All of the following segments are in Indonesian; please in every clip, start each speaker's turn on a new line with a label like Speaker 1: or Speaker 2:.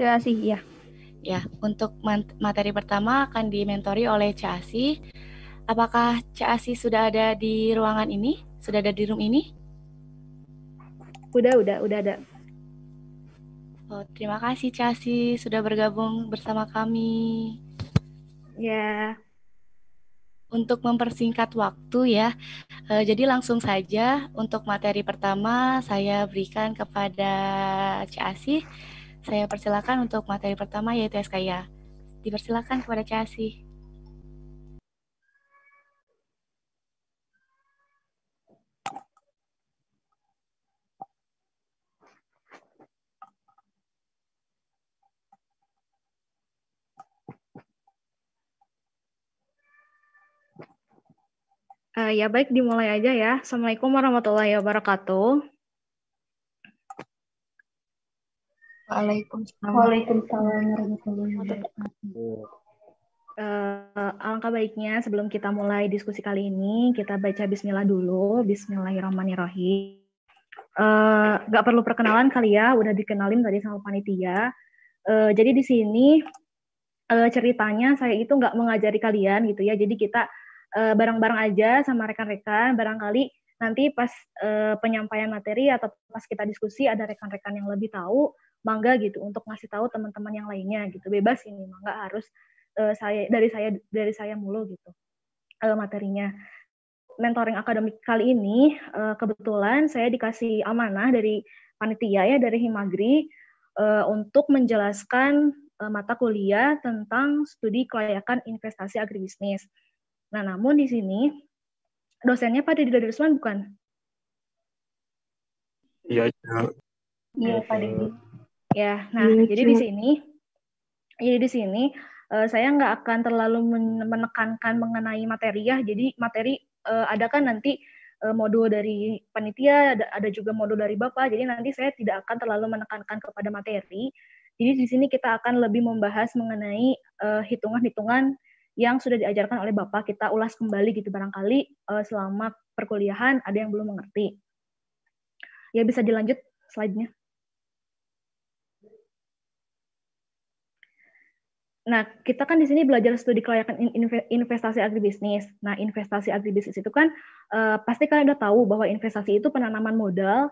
Speaker 1: Terima kasih, ya.
Speaker 2: Ya, untuk materi pertama akan dimentori oleh Cak Asih. Apakah Cak Asih sudah ada di ruangan ini? Sudah ada di room ini?
Speaker 1: Udah ada.
Speaker 2: Oh, terima kasih Cak Asih sudah bergabung bersama kami.
Speaker 1: Ya.
Speaker 2: Untuk mempersingkat waktu ya, jadi langsung saja untuk materi pertama saya berikan kepada Cak Asih. Saya persilakan untuk materi pertama yaitu SKIA. Dipersilakan kepada Cak Asih.
Speaker 1: Ya baik, dimulai aja ya. Assalamualaikum warahmatullahi wabarakatuh.
Speaker 3: Waalaikumsalam warahmatullahi wabarakatuh.
Speaker 1: Alangkah baiknya sebelum kita mulai diskusi kali ini, kita baca bismillah dulu. Bismillahirrahmanirrahim. Nggak perlu perkenalan kali ya, udah dikenalin tadi sama panitia. Jadi di sini ceritanya saya itu nggak mengajari kalian gitu ya, jadi kita bareng-bareng aja sama rekan-rekan. Barangkali nanti pas penyampaian materi atau pas kita diskusi ada rekan-rekan yang lebih tahu, mangga gitu untuk ngasih tahu teman-teman yang lainnya gitu. Bebas ini, mangga harus dari saya mulu gitu materinya. Mentoring akademik kali ini kebetulan saya dikasih amanah dari panitia ya, dari Himagri untuk menjelaskan mata kuliah tentang studi kelayakan investasi agribisnis. Nah, namun di sini dosennya Pak Deddy Rusman bukan?
Speaker 3: Iya,
Speaker 1: Pak Deddy. Ya, nah jadi di sini saya nggak akan terlalu menekankan mengenai materi ya. Jadi materi ada kan nanti modul dari panitia, ada juga modul dari Bapak. Jadi nanti saya tidak akan terlalu menekankan kepada materi. Jadi di sini kita akan lebih membahas mengenai hitungan-hitungan yang sudah diajarkan oleh Bapak. Kita ulas kembali gitu, barangkali selama perkuliahan ada yang belum mengerti. Ya, bisa dilanjut slide-nya. Nah, kita kan di sini belajar studi kelayakan investasi agribisnis. Nah, investasi agribisnis itu kan pasti kalian udah tahu bahwa investasi itu penanaman modal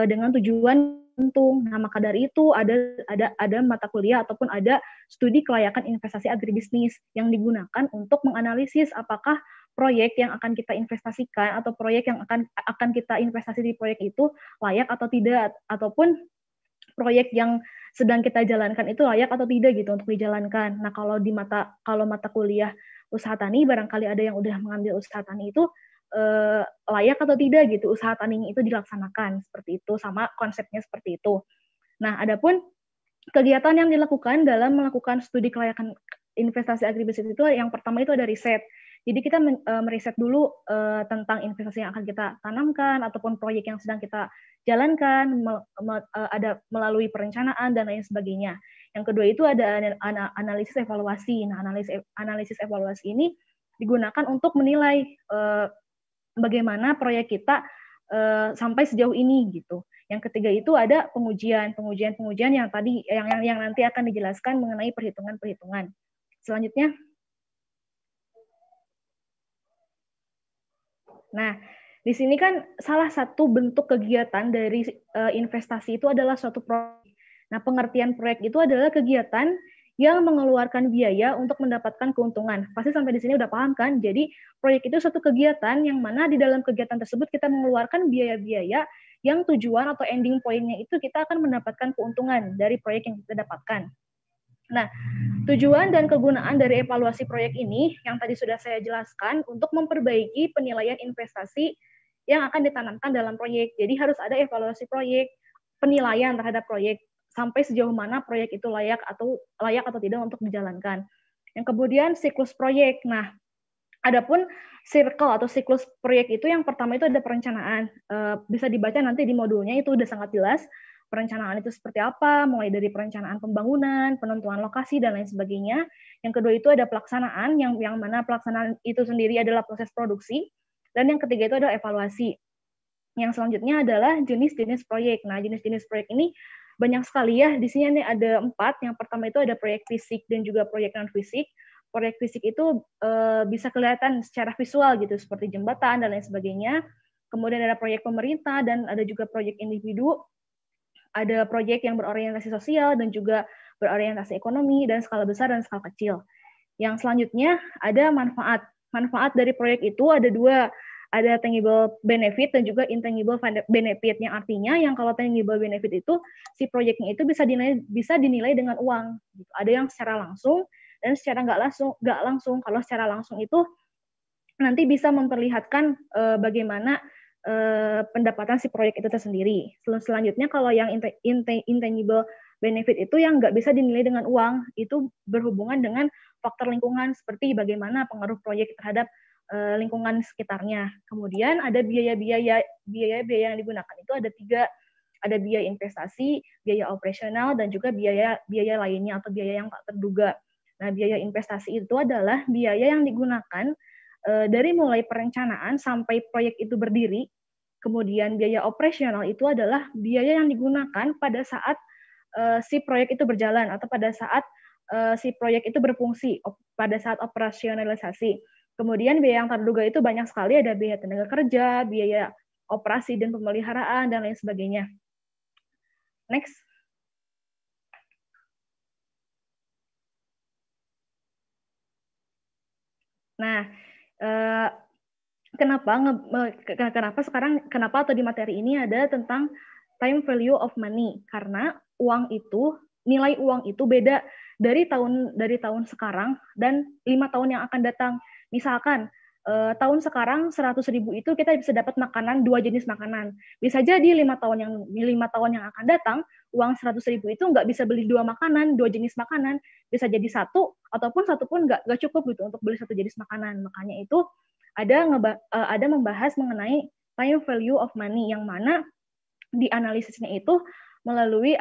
Speaker 1: dengan tujuan untung. Nah, maka dari itu ada mata kuliah ataupun ada studi kelayakan investasi agribisnis yang digunakan untuk menganalisis apakah proyek yang akan kita investasikan atau proyek yang akan kita investasi di proyek itu layak atau tidak, ataupun proyek yang sedang kita jalankan itu layak atau tidak gitu untuk dijalankan. Nah, kalau mata kuliah usaha tani, barangkali ada yang udah mengambil usaha tani itu layak atau tidak gitu usaha taninya itu dilaksanakan, seperti itu, sama konsepnya seperti itu. Nah, adapun kegiatan yang dilakukan dalam melakukan studi kelayakan investasi agribisnis itu yang pertama itu ada riset. Jadi kita meriset dulu tentang investasi yang akan kita tanamkan ataupun proyek yang sedang kita jalankan, ada melalui perencanaan dan lain sebagainya. Yang kedua itu ada analisis evaluasi. Nah, analisis evaluasi ini digunakan untuk menilai bagaimana proyek kita sampai sejauh ini gitu. Yang ketiga itu ada pengujian yang tadi yang nanti akan dijelaskan mengenai perhitungan-perhitungan. Selanjutnya. Nah, di sini kan salah satu bentuk kegiatan dari investasi itu adalah suatu proyek. Nah, pengertian proyek itu adalah kegiatan yang mengeluarkan biaya untuk mendapatkan keuntungan. Pasti sampai di sini udah paham kan? Jadi, proyek itu suatu kegiatan yang mana di dalam kegiatan tersebut kita mengeluarkan biaya-biaya yang tujuan atau ending point-nya itu kita akan mendapatkan keuntungan dari proyek yang kita dapatkan. Nah, tujuan dan kegunaan dari evaluasi proyek ini yang tadi sudah saya jelaskan untuk memperbaiki penilaian investasi yang akan ditanamkan dalam proyek. Jadi harus ada evaluasi proyek, penilaian terhadap proyek sampai sejauh mana proyek itu layak atau tidak untuk dijalankan. Yang kemudian siklus proyek. Nah, adapun circle atau siklus proyek itu yang pertama itu ada perencanaan. Bisa dibaca nanti di modulnya, itu udah sangat jelas. Perencanaan itu seperti apa, mulai dari perencanaan pembangunan, penentuan lokasi, dan lain sebagainya. Yang kedua itu ada pelaksanaan, yang mana pelaksanaan itu sendiri adalah proses produksi. Dan yang ketiga itu ada evaluasi. Yang selanjutnya adalah jenis-jenis proyek. Nah, jenis-jenis proyek ini banyak sekali ya. Di sini ada 4. Yang pertama itu ada proyek fisik dan juga proyek non-fisik. Proyek fisik itu bisa kelihatan secara visual gitu, seperti jembatan dan lain sebagainya. Kemudian ada proyek pemerintah dan ada juga proyek individu. Ada proyek yang berorientasi sosial dan juga berorientasi ekonomi dan skala besar dan skala kecil. Yang selanjutnya ada manfaat. Manfaat dari proyek itu ada 2. Ada tangible benefit dan juga intangible benefit, yang artinya yang kalau tangible benefit itu si proyeknya itu bisa dinilai dengan uang. Ada yang secara langsung dan secara nggak langsung. Kalau secara langsung itu nanti bisa memperlihatkan bagaimana pendapatan si proyek itu tersendiri. Selanjutnya kalau yang intangible benefit itu yang nggak bisa dinilai dengan uang, itu berhubungan dengan faktor lingkungan seperti bagaimana pengaruh proyek terhadap lingkungan sekitarnya. Kemudian ada biaya-biaya yang digunakan itu ada 3. Ada biaya investasi, biaya operasional, dan juga biaya lainnya atau biaya yang tak terduga. Nah, biaya investasi itu adalah biaya yang digunakan dari mulai perencanaan sampai proyek itu berdiri. Kemudian biaya operasional itu adalah biaya yang digunakan pada saat si proyek itu berjalan atau pada saat si proyek itu berfungsi, pada saat operasionalisasi. Kemudian biaya yang terduga itu banyak sekali, ada biaya tenaga kerja, biaya operasi dan pemeliharaan, dan lain sebagainya. Next. Nah, kenapa atau di materi ini ada tentang time value of money? Karena nilai uang itu beda dari tahun sekarang dan 5 tahun yang akan datang. Misalkan tahun sekarang 100.000 itu kita bisa dapat makanan 2 jenis makanan. Bisa jadi 5 tahun yang akan datang uang 100.000 itu nggak bisa beli 2 makanan, 2 jenis makanan. Bisa jadi 1 ataupun 1 pun nggak cukup gitu untuk beli 1 jenis makanan. Makanya itu ada membahas mengenai time value of money, yang mana di analisisnya itu melalui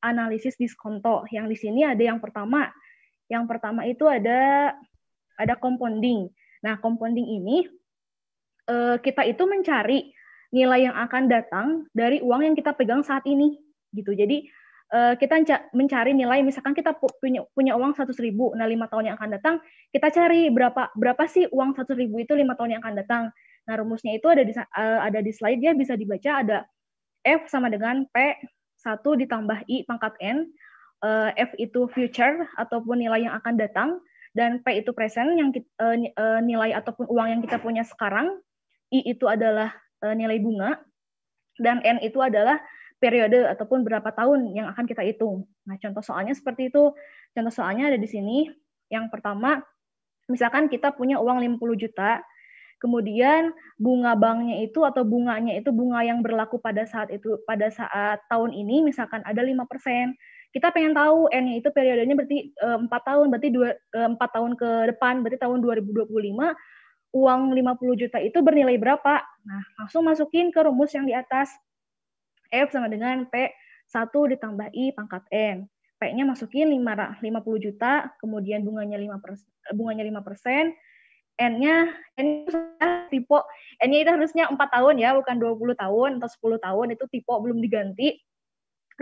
Speaker 1: analisis diskonto. Yang di sini ada yang pertama itu ada compounding. Nah, compounding ini kita itu mencari nilai yang akan datang dari uang yang kita pegang saat ini gitu. Jadi kita mencari nilai, misalkan kita punya uang 100.000, nah 5 tahun yang akan datang kita cari berapa sih uang 100.000 itu 5 tahun yang akan datang. Nah, rumusnya itu ada di slide, dia bisa dibaca, ada F sama dengan P 1 ditambah I pangkat N. F itu future ataupun nilai yang akan datang, dan P itu present yang nilai ataupun uang yang kita punya sekarang. I itu adalah nilai bunga, dan N itu adalah periode ataupun berapa tahun yang akan kita hitung. Nah, contoh soalnya seperti itu. Contoh soalnya ada di sini. Yang pertama, misalkan kita punya uang 50 juta, kemudian bunga banknya itu atau bunganya itu bunga yang berlaku pada saat tahun ini misalkan ada 5%. Kita pengen tahu N-nya itu periodenya berarti 4 tahun, berarti 4 tahun ke depan, berarti tahun 2025 uang 50 juta itu bernilai berapa. Nah, langsung masukin ke rumus yang di atas. F sama dengan P 1 ditambah I pangkat N. P-nya masukin 50 juta, kemudian bunganya 5%, N-nya tipe, N-nya itu harusnya 4 tahun ya, bukan 20 tahun atau 10 tahun, itu tipe belum diganti.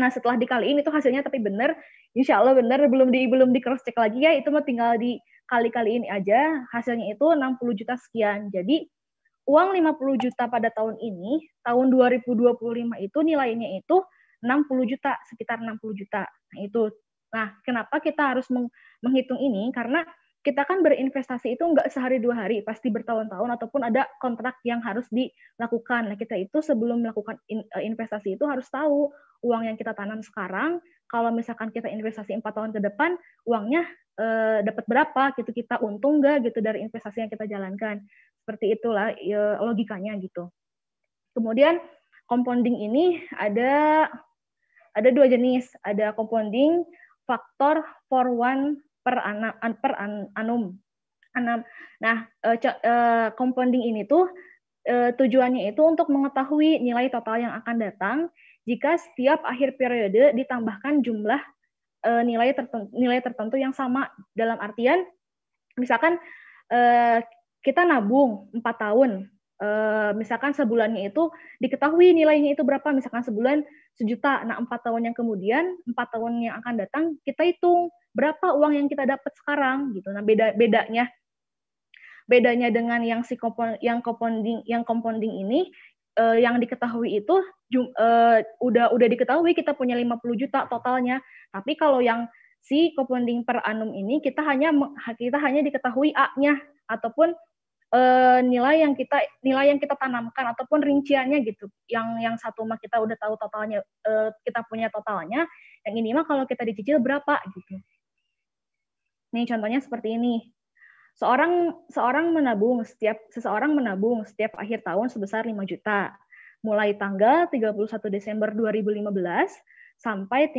Speaker 1: Nah, setelah dikaliin itu hasilnya tapi benar, insya Allah benar, belum di cross check lagi ya, itu mah tinggal dikali-kaliin aja, hasilnya itu 60 juta sekian. Jadi uang 50 juta pada tahun ini, tahun 2025 itu nilainya itu 60 juta, sekitar 60 juta. Nah, itu. Nah, kenapa kita harus menghitung ini? Karena kita kan berinvestasi itu nggak sehari 2 hari, pasti bertahun-tahun ataupun ada kontrak yang harus dilakukan. Nah, kita itu sebelum melakukan investasi itu harus tahu uang yang kita tanam sekarang, kalau misalkan kita investasi 4 tahun ke depan, uangnya dapat berapa gitu, kita untung nggak gitu dari investasi yang kita jalankan. Seperti itulah logikanya gitu. Kemudian compounding ini ada 2 jenis, ada compounding faktor for one per annum. Nah, compounding ini tuh tujuannya itu untuk mengetahui nilai total yang akan datang jika setiap akhir periode ditambahkan jumlah nilai tertentu yang sama, dalam artian misalkan kita nabung 4 tahun. Misalkan sebulannya itu diketahui nilainya itu berapa, misalkan sebulan 1 juta. Nah, 4 tahun yang kemudian, 4 tahun yang akan datang, kita hitung berapa uang yang kita dapat sekarang gitu. Nah, bedanya dengan yang compounding ini, yang diketahui itu udah diketahui kita punya 50 juta totalnya. Tapi kalau yang si compounding per annum ini kita hanya diketahui A-nya ataupun nilai yang kita tanamkan ataupun rinciannya gitu. Yang satu mah kita udah tahu totalnya, kita punya totalnya. Yang ini mah kalau kita dicicil berapa gitu. Nih contohnya seperti ini. Seseorang menabung setiap akhir tahun sebesar 5 juta. Mulai tanggal 31 Desember 2015 sampai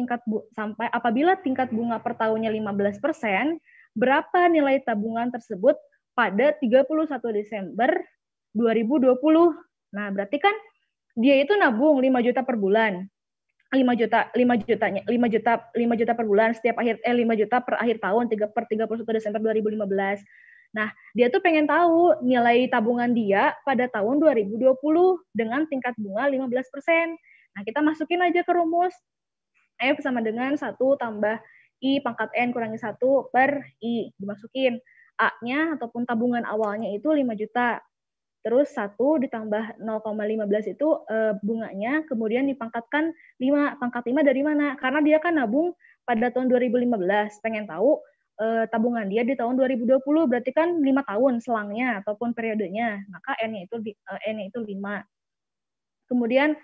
Speaker 1: apabila tingkat bunga per tahunnya 15%, berapa nilai tabungan tersebut pada 31 Desember 2020. Nah, berarti kan dia itu nabung 5 juta per bulan. 5 juta per bulan 5 juta per akhir tahun per 31 Desember 2015. Nah, dia tuh pengen tahu nilai tabungan dia pada tahun 2020 dengan tingkat bunga 15%. Nah, kita masukin aja ke rumus. F sama dengan 1 tambah I pangkat N kurangi 1 per I. Dimasukin. A-nya ataupun tabungan awalnya itu 5 juta. Terus 1 ditambah 0,15 itu bunganya, kemudian dipangkatkan 5. Pangkat 5 dari mana? Karena dia kan nabung pada tahun 2015. Pengen tahu tabungan dia di tahun 2020, berarti kan 5 tahun selangnya ataupun periodenya. Maka N-nya itu 5. Kemudian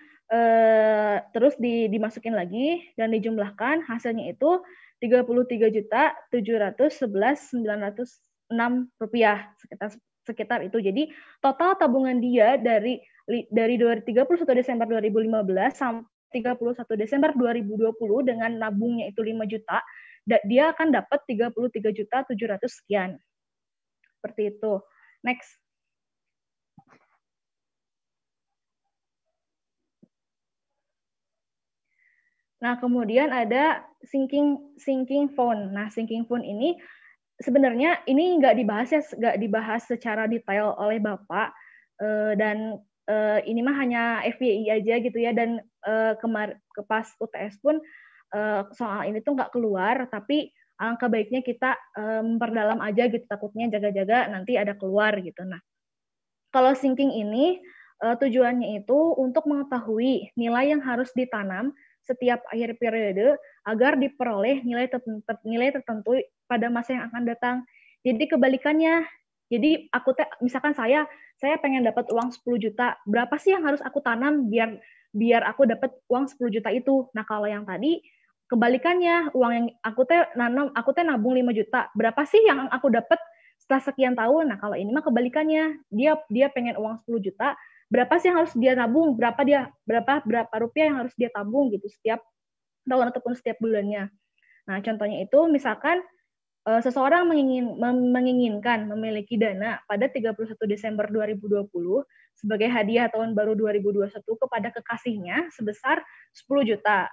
Speaker 1: terus dimasukin lagi dan dijumlahkan, hasilnya itu 33.711.906 sekitar itu. Jadi total tabungan dia dari 31 Desember 2015 sampai 31 Desember 2020 dengan nabungnya itu 5 juta, dia akan dapat 33.700 sekian. Seperti itu. Next. Nah, kemudian ada sinking fund. Nah, sinking fund ini sebenarnya ini nggak dibahas secara detail oleh Bapak, dan ini mah hanya FYI aja gitu ya, dan pas UTS pun soal ini tuh nggak keluar, tapi alangkah baiknya kita memperdalam aja gitu, takutnya jaga-jaga nanti ada keluar gitu. Nah, kalau sinking ini tujuannya itu untuk mengetahui nilai yang harus ditanam setiap akhir periode agar diperoleh nilai tertentu pada masa yang akan datang. Jadi kebalikannya. Jadi misalkan saya pengen dapat uang 10 juta. Berapa sih yang harus aku tanam biar aku dapat uang 10 juta itu? Nah, kalau yang tadi kebalikannya, uang yang aku nabung 5 juta. Berapa sih yang aku dapat setelah sekian tahun? Nah, kalau ini mah kebalikannya. Dia pengen uang 10 juta. Berapa sih yang harus dia nabung, berapa rupiah yang harus dia tabung gitu setiap tahun ataupun setiap bulannya. Nah, contohnya itu misalkan seseorang menginginkan memiliki dana pada 31 Desember 2020 sebagai hadiah tahun baru 2021 kepada kekasihnya sebesar 10 juta.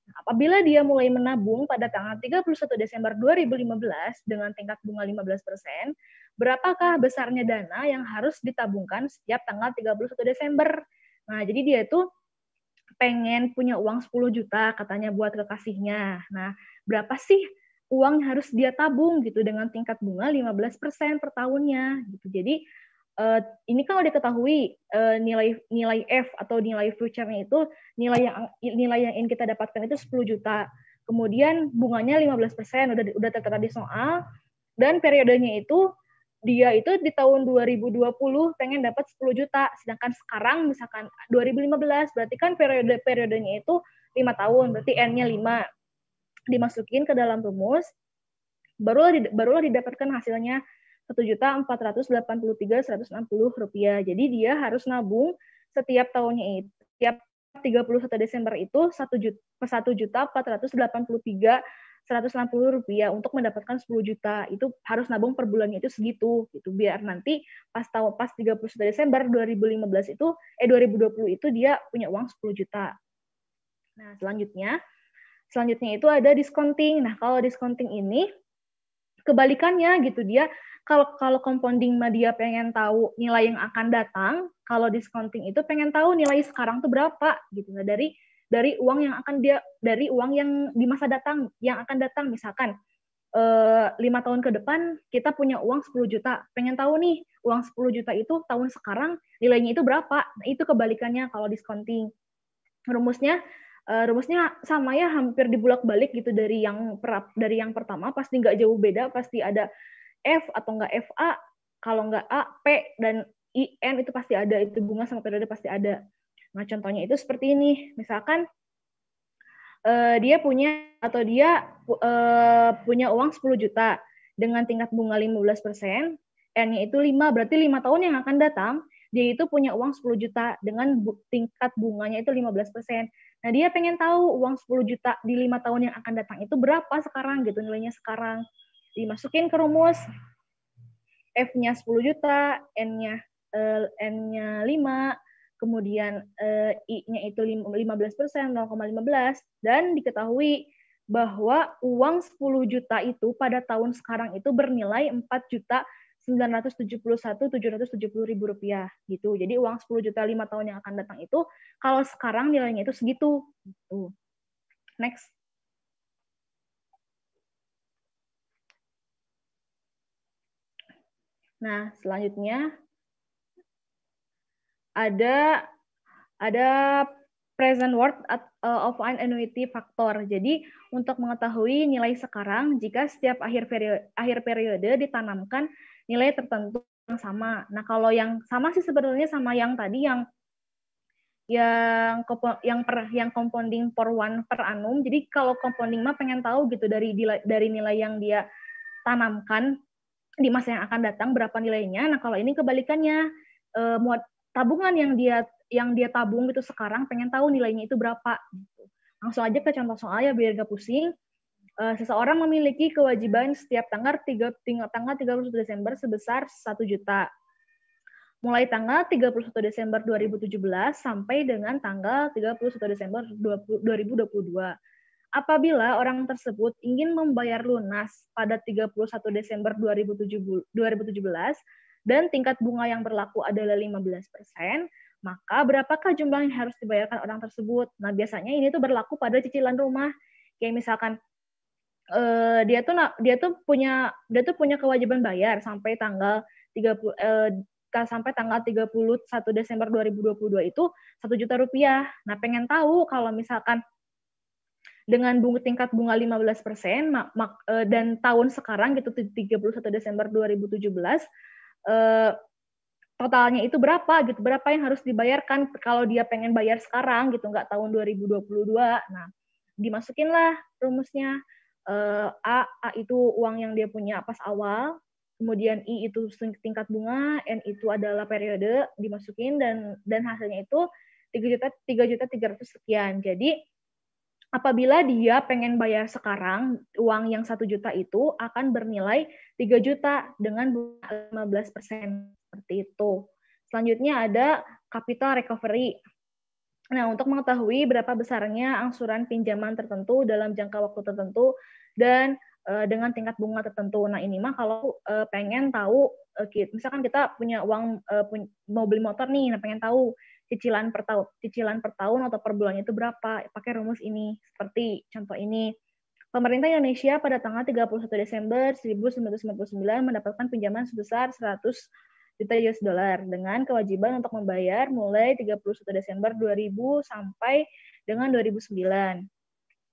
Speaker 1: Nah, apabila dia mulai menabung pada tanggal 31 Desember 2015 dengan tingkat bunga 15%, berapakah besarnya dana yang harus ditabungkan setiap tanggal 31 Desember. Nah, jadi dia itu pengen punya uang 10 juta katanya buat kekasihnya. Nah, berapa sih uang yang harus dia tabung gitu dengan tingkat bunga 15% per tahunnya gitu. Jadi ini kalau diketahui nilai F atau nilai future-nya itu nilai yang ingin kita dapatkan itu 10 juta. Kemudian bunganya 15%, udah tertera di soal, dan periodenya itu dia itu di tahun 2020 pengen dapat 10 juta, sedangkan sekarang misalkan 2015, berarti kan periodenya itu 5 tahun, berarti N-nya 5. Dimasukin ke dalam rumus, barulah didapatkan hasilnya 1.483.160 rupiah. Jadi dia harus nabung setiap tahunnya itu, setiap 31 Desember itu 1.483.160 rupiah untuk mendapatkan 10 juta. Itu harus nabung per bulannya itu segitu gitu, biar nanti pas 31 Desember 2020 itu dia punya uang 10 juta. Nah, selanjutnya itu ada discounting. Nah, kalau discounting ini kebalikannya gitu, dia kalau compounding mah dia pengen tahu nilai yang akan datang, kalau discounting itu pengen tahu nilai sekarang tuh berapa gitu. Nah, dari uang yang di masa datang yang akan datang, misalkan 5 tahun ke depan kita punya uang 10 juta, pengen tahu nih uang 10 juta itu tahun sekarang nilainya itu berapa. Nah, itu kebalikannya kalau discounting. Rumusnya sama ya, hampir dibulak-balik gitu, dari yang pertama pasti nggak jauh beda, pasti ada F atau nggak FA, kalau nggak A, P, dan IN itu pasti ada, itu bunga sama periode pasti ada. Nah, contohnya itu seperti ini, misalkan dia punya uang 10 juta dengan tingkat bunga 15%, N-nya itu 5, berarti 5 tahun yang akan datang dia itu punya uang 10 juta dengan tingkat bunganya itu 15%. Nah, dia pengen tahu uang 10 juta di 5 tahun yang akan datang itu berapa sekarang gitu, nilainya sekarang. Dimasukin ke rumus, F-nya 10 juta, N-nya 5, kemudian I-nya itu 15%, 0,15, dan diketahui bahwa uang 10 juta itu pada tahun sekarang itu bernilai 4.971.770.000 rupiah gitu. Jadi uang 10 juta 5 tahun yang akan datang itu kalau sekarang nilainya itu segitu. Gitu. Next. Nah, selanjutnya ada present worth of an annuity factor. Jadi untuk mengetahui nilai sekarang jika setiap akhir periode ditanamkan nilai tertentu yang sama. Nah, kalau yang sama sih sebenarnya sama yang tadi yang compounding per one per annum. Jadi kalau compounding mah pengen tahu gitu dari nilai yang dia tanamkan di masa yang akan datang berapa nilainya. Nah, kalau ini kebalikannya, tabungan yang dia tabung itu sekarang pengen tahu nilainya itu berapa. Langsung aja ke contoh soal ya biar gak pusing. Seseorang memiliki kewajiban setiap tanggal 31 Desember sebesar 1 juta. Mulai tanggal 31 Desember 2017 sampai dengan tanggal 31 Desember 2022. Apabila orang tersebut ingin membayar lunas pada 31 Desember 2017 dan tingkat bunga yang berlaku adalah 15%, maka berapakah jumlah yang harus dibayarkan orang tersebut? Nah, biasanya ini tuh berlaku pada cicilan rumah. Kayak misalkan dia tuh punya kewajiban bayar sampai tanggal 31 Desember 2022 itu 1 juta rupiah. Nah, pengen tahu kalau misalkan dengan tingkat bunga 15% dan tahun sekarang gitu 31 Desember 2017 totalnya itu berapa gitu, berapa yang harus dibayarkan kalau dia pengen bayar sekarang gitu, nggak tahun 2022. Nah, dimasukinlah rumusnya. A itu uang yang dia punya pas awal, kemudian I itu tingkat bunga, N itu adalah periode, dimasukin dan hasilnya itu 3.300 sekian. Jadi apabila dia pengen bayar sekarang, uang yang 1 juta itu akan bernilai 3 juta dengan bunga 15%. Seperti itu. Selanjutnya ada capital recovery. Nah, untuk mengetahui berapa besarnya angsuran pinjaman tertentu dalam jangka waktu tertentu dan dengan tingkat bunga tertentu. Nah, ini mah kalau pengen tahu, misalkan kita punya uang mau beli motor nih, nah pengen tahu cicilan per tahun atau per bulan itu berapa, pakai rumus ini. Seperti contoh ini. Pemerintah Indonesia pada tanggal 31 Desember 1999 mendapatkan pinjaman sebesar 100 juta US dollar dengan kewajiban untuk membayar mulai 31 Desember 2000 sampai dengan 2009.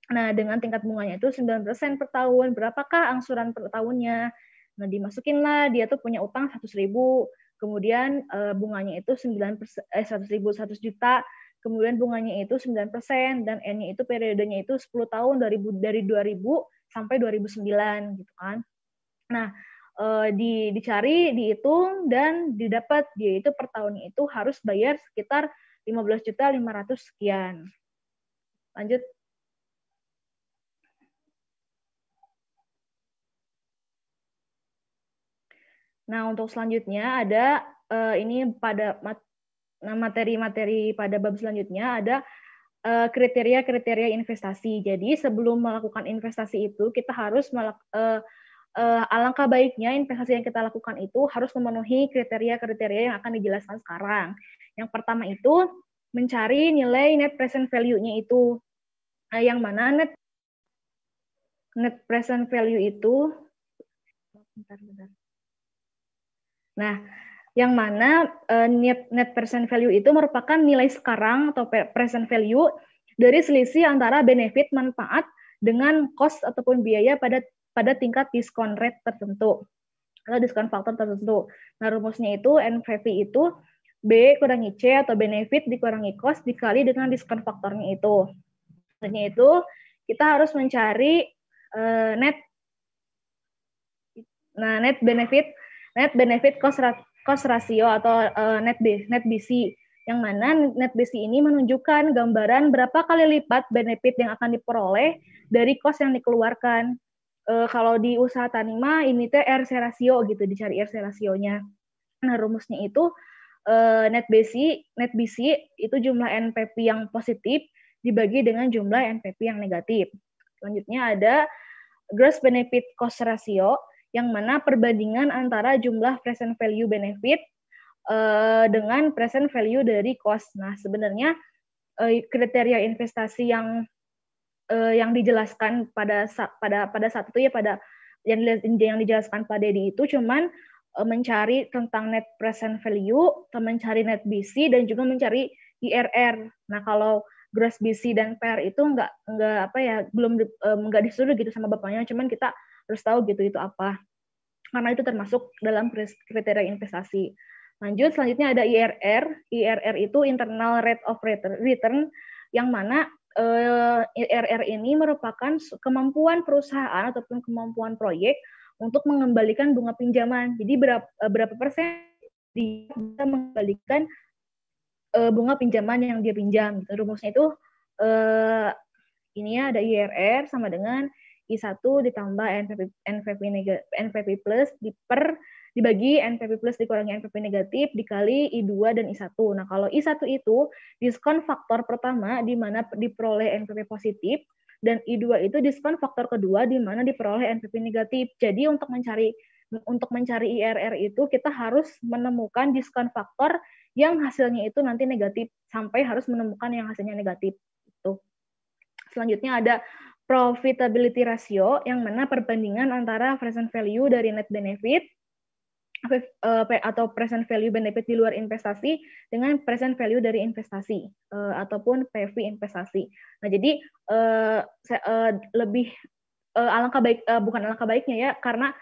Speaker 1: Nah, dengan tingkat bunganya itu 9% per tahun. Berapakah angsuran per tahunnya? Nah, dimasukinlah dia tuh punya utang 100.000, kemudian bunganya itu 100.000, 100 juta, kemudian bunganya itu 9% dan N-nya itu periodenya itu 10 tahun dari 2000 sampai 2009 gitu kan. Nah, dicari, dihitung dan didapat dia itu per tahunnya itu harus bayar sekitar 15.500.000 sekian. Lanjut. Nah, untuk selanjutnya ada ini pada materi-materi pada bab selanjutnya ada kriteria-kriteria investasi. Jadi sebelum melakukan investasi itu kita harus alangkah baiknya investasi yang kita lakukan itu harus memenuhi kriteria-kriteria yang akan dijelaskan sekarang. Yang pertama itu mencari nilai net present value-nya itu. Yang mana net present value itu, nah, yang mana net present value itu merupakan nilai sekarang atau present value dari selisih antara benefit manfaat dengan cost ataupun biaya pada tingkat diskon rate tertentu atau diskon faktor tertentu. Nah, rumusnya itu NPV itu B kurangi C atau benefit dikurangi cost dikali dengan diskon faktornya itu. Artinya itu kita harus mencari net benefit cost ratio atau net BC, yang mana net BC ini menunjukkan gambaran berapa kali lipat benefit yang akan diperoleh dari cost yang dikeluarkan. Kalau di usaha tani mah ini teh RC ratio gitu, dicari RC rasionya. Nah, rumusnya itu net BC itu jumlah NPV yang positif dibagi dengan jumlah NPV yang negatif. Selanjutnya ada gross benefit cost ratio, yang mana perbandingan antara jumlah present value benefit dengan present value dari cost. Nah, sebenarnya kriteria investasi yang dijelaskan pada saat itu ya, pada yang dijelaskan Pak Dedi itu cuman mencari tentang net present value, mencari net BC, dan juga mencari IRR. Nah, kalau gross BC dan PR itu belum nggak disuruh gitu sama bapaknya, cuman kita harus tahu gitu itu apa, karena itu termasuk dalam kriteria investasi. Selanjutnya ada IRR. IRR itu internal rate of return, yang mana IRR ini merupakan kemampuan perusahaan ataupun kemampuan proyek untuk mengembalikan bunga pinjaman. Jadi berapa persen dia bisa mengembalikan bunga pinjaman yang dia pinjam. Rumusnya itu ini ya, ada IRR sama dengan I1 ditambah NPV plus dibagi NPV plus dikurangi NPV negatif dikali I2 dan I1. Nah, kalau I1 itu diskon faktor pertama di mana diperoleh NPV positif, dan I2 itu diskon faktor kedua di mana diperoleh NPV negatif. Jadi untuk mencari IRR itu kita harus menemukan diskon faktor yang hasilnya itu nanti negatif sampai harus menemukan yang hasilnya negatif. Itu. Selanjutnya ada profitability ratio, yang mana perbandingan antara present value dari net benefit atau present value benefit di luar investasi dengan present value dari investasi ataupun PV investasi. Nah, jadi lebih bukan alangkah baiknya ya, karena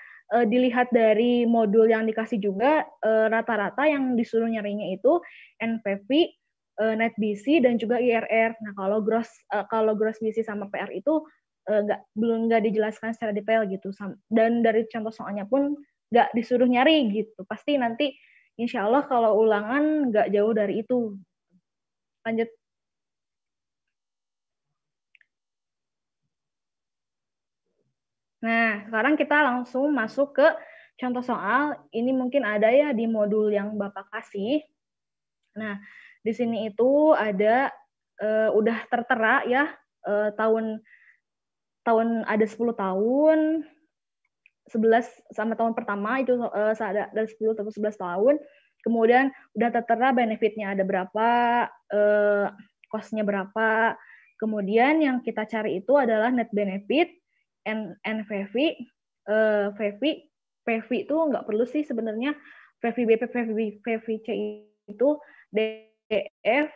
Speaker 1: dilihat dari modul yang dikasih juga rata-rata yang disuruh nyarinya itu NPV, net BC, dan juga IRR. Nah, kalau gross BC sama PR itu belum dijelaskan secara detail gitu, dan dari contoh soalnya pun nggak disuruh nyari gitu. Pasti nanti insya Allah kalau ulangan nggak jauh dari itu. Lanjut. Nah, sekarang kita langsung masuk ke contoh soal. Ini mungkin ada ya di modul yang Bapak kasih. Nah, di sini itu ada udah tertera ya tahun ada 10 tahun, 11 sama tahun pertama itu ada 10 atau 11 tahun. Kemudian udah tertera benefitnya ada berapa, cost-nya berapa. Kemudian yang kita cari itu adalah net benefit, NPV, PV itu nggak perlu sih sebenarnya. PVBP, PVC itu DF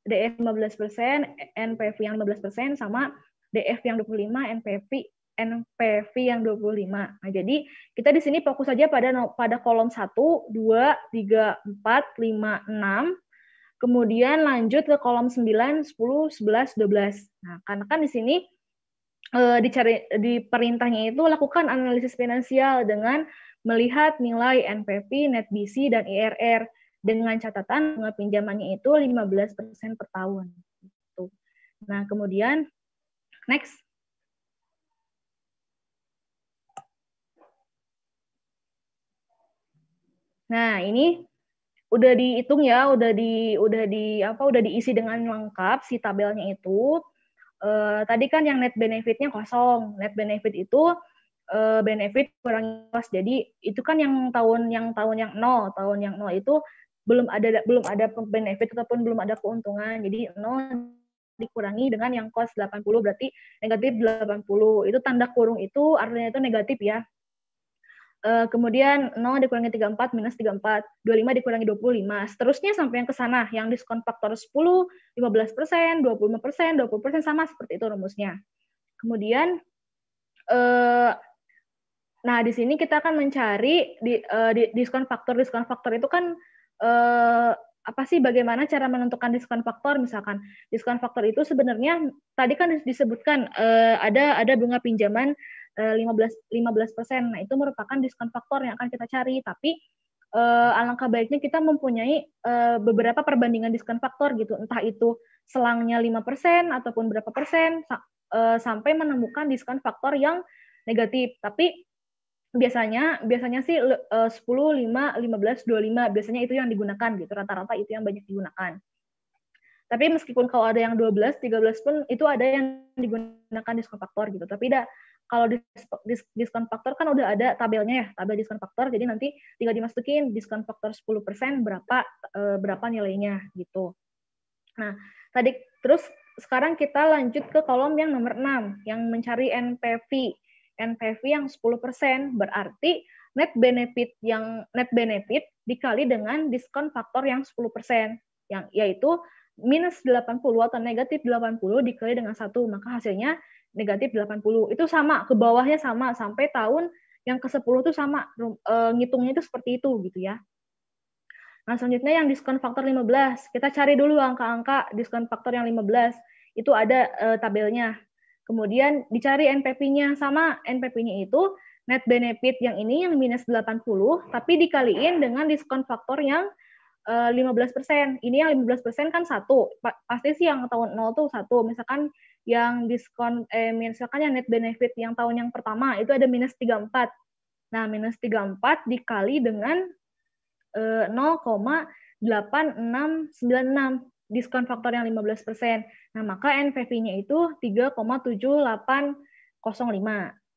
Speaker 1: 15%, NPV yang 15%, sama DF yang 25, NPV yang 25. Nah, jadi kita di sini fokus saja pada kolom 1, 2, 3, 4, 5, 6. Kemudian lanjut ke kolom 9, 10, 11, 12. Nah, karena kan di sini di perintahnya itu lakukan analisis finansial dengan melihat nilai NPV, net BC, dan IRR dengan catatan bunga pinjamannya itu 15% per tahun. Nah, kemudian next. Nah, ini udah dihitung ya, udah diisi dengan lengkap si tabelnya itu. Tadi kan yang net benefitnya kosong. Net benefit itu benefit kurangi cost. Jadi itu kan yang tahun yang nol itu belum ada benefit ataupun belum ada keuntungan. Jadi 0 dikurangi dengan yang cost 80 berarti negatif 80. Itu tanda kurung itu artinya itu negatif ya. Kemudian 0 dikurangi 34 minus 34, 25 dikurangi 25, seterusnya sampai yang ke sana, yang diskon faktor 10, 15%, 25%, 20% sama seperti itu rumusnya. Kemudian, nah di sini kita akan mencari diskon faktor. Diskon faktor itu kan apa sih, bagaimana cara menentukan diskon faktor? Misalkan diskon faktor itu sebenarnya tadi kan disebutkan ada bunga pinjaman 15%. Nah, itu merupakan diskon faktor yang akan kita cari. Tapi alangkah baiknya kita mempunyai beberapa perbandingan diskon faktor gitu. Entah itu selangnya 5% ataupun berapa persen sampai menemukan diskon faktor yang negatif. Tapi biasanya sih 10, 5, 15, 25 biasanya itu yang digunakan gitu. Rata-rata itu yang banyak digunakan. Tapi meskipun kalau ada yang 12, 13 pun itu ada yang digunakan diskon faktor gitu. Tapi kalau diskon faktor kan udah ada tabelnya ya, tabel diskon faktor. Jadi nanti tinggal dimasukin diskon faktor 10% berapa nilainya gitu. Nah, terus sekarang kita lanjut ke kolom yang nomor 6 yang mencari NPV. NPV yang 10% berarti net benefit dikali dengan diskon faktor yang 10%, yaitu minus 80 atau negatif 80 dikali dengan 1, maka hasilnya negatif 80. Itu sama, ke bawahnya sama, sampai tahun yang ke-10 itu sama, ngitungnya itu seperti itu gitu ya. Nah, selanjutnya yang diskon faktor 15. Kita cari dulu angka-angka diskon faktor yang 15. Itu ada tabelnya. Kemudian dicari NPV-nya, sama NPV-nya itu net benefit yang ini yang minus 80, tapi dikaliin dengan diskon faktor yang 15%. Ini yang 15% kan 1. Pasti sih yang tahun 0 tuh 1. Misalkan yang diskon, misalkan yang net benefit yang tahun yang pertama itu ada minus 34. Nah, minus 34 dikali dengan 0,8696 diskon faktor yang 15%. Nah, maka NPV-nya itu 3,7805.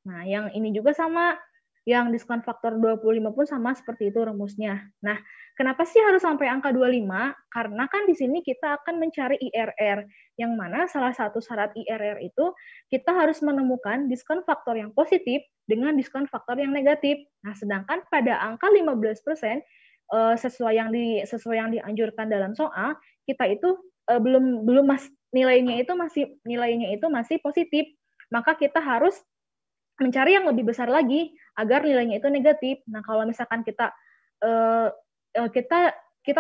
Speaker 1: Nah, yang ini juga sama, yang diskon faktor 25 pun sama seperti itu rumusnya. Nah, kenapa sih harus sampai angka 25? Karena kan di sini kita akan mencari IRR, yang mana salah satu syarat IRR itu kita harus menemukan diskon faktor yang positif dengan diskon faktor yang negatif. Nah, sedangkan pada angka 15%, sesuai yang dianjurkan dalam soal, kita itu nilainya itu masih positif. Maka kita harus mencari yang lebih besar lagi agar nilainya itu negatif. Nah, kalau misalkan kita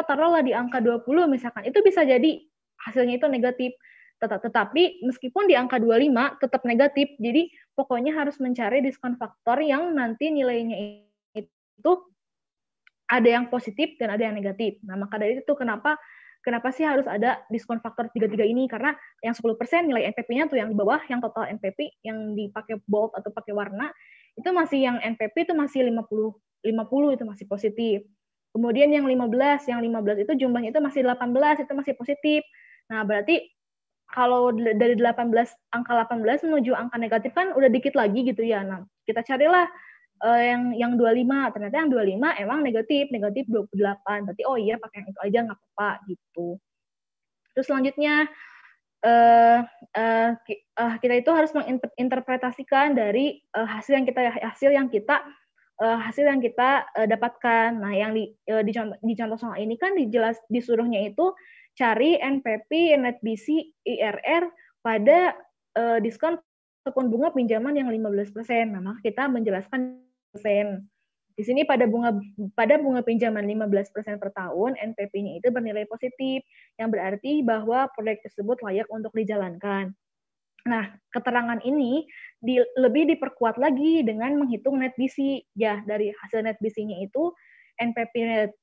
Speaker 1: taruhlah di angka 20 misalkan, itu bisa jadi hasilnya itu negatif. Tetapi meskipun di angka 25 tetap negatif. Jadi pokoknya harus mencari diskon faktor yang nanti nilainya itu ada yang positif dan ada yang negatif. Nah, maka dari itu kenapa sih harus ada diskon faktor 33 ini? Karena yang 10% nilai NPV-nya tuh yang di bawah, yang total NPV yang dipakai bold atau pakai warna, itu masih yang NPV itu masih 50 itu masih positif. Kemudian yang 15 itu jumlahnya itu masih 18, itu masih positif. Nah, berarti kalau dari angka 18 menuju angka negatif kan udah dikit lagi gitu ya. Nah, kita carilah yang 25, ternyata yang 25 emang negatif 28, berarti oh iya pakai yang itu aja nggak apa-apa gitu. Terus selanjutnya kita itu harus menginterpretasikan dari hasil yang kita dapatkan. Nah, yang di contoh soal ini kan disuruhnya itu cari NPV, net BC, IRR pada diskon ataupun bunga pinjaman yang 15%. Nah, maka kita menjelaskan di sini pada bunga pinjaman 15% per tahun, NPV-nya itu bernilai positif, yang berarti bahwa proyek tersebut layak untuk dijalankan. Nah, keterangan ini lebih diperkuat lagi dengan menghitung net BC. Ya, dari hasil net BC-nya itu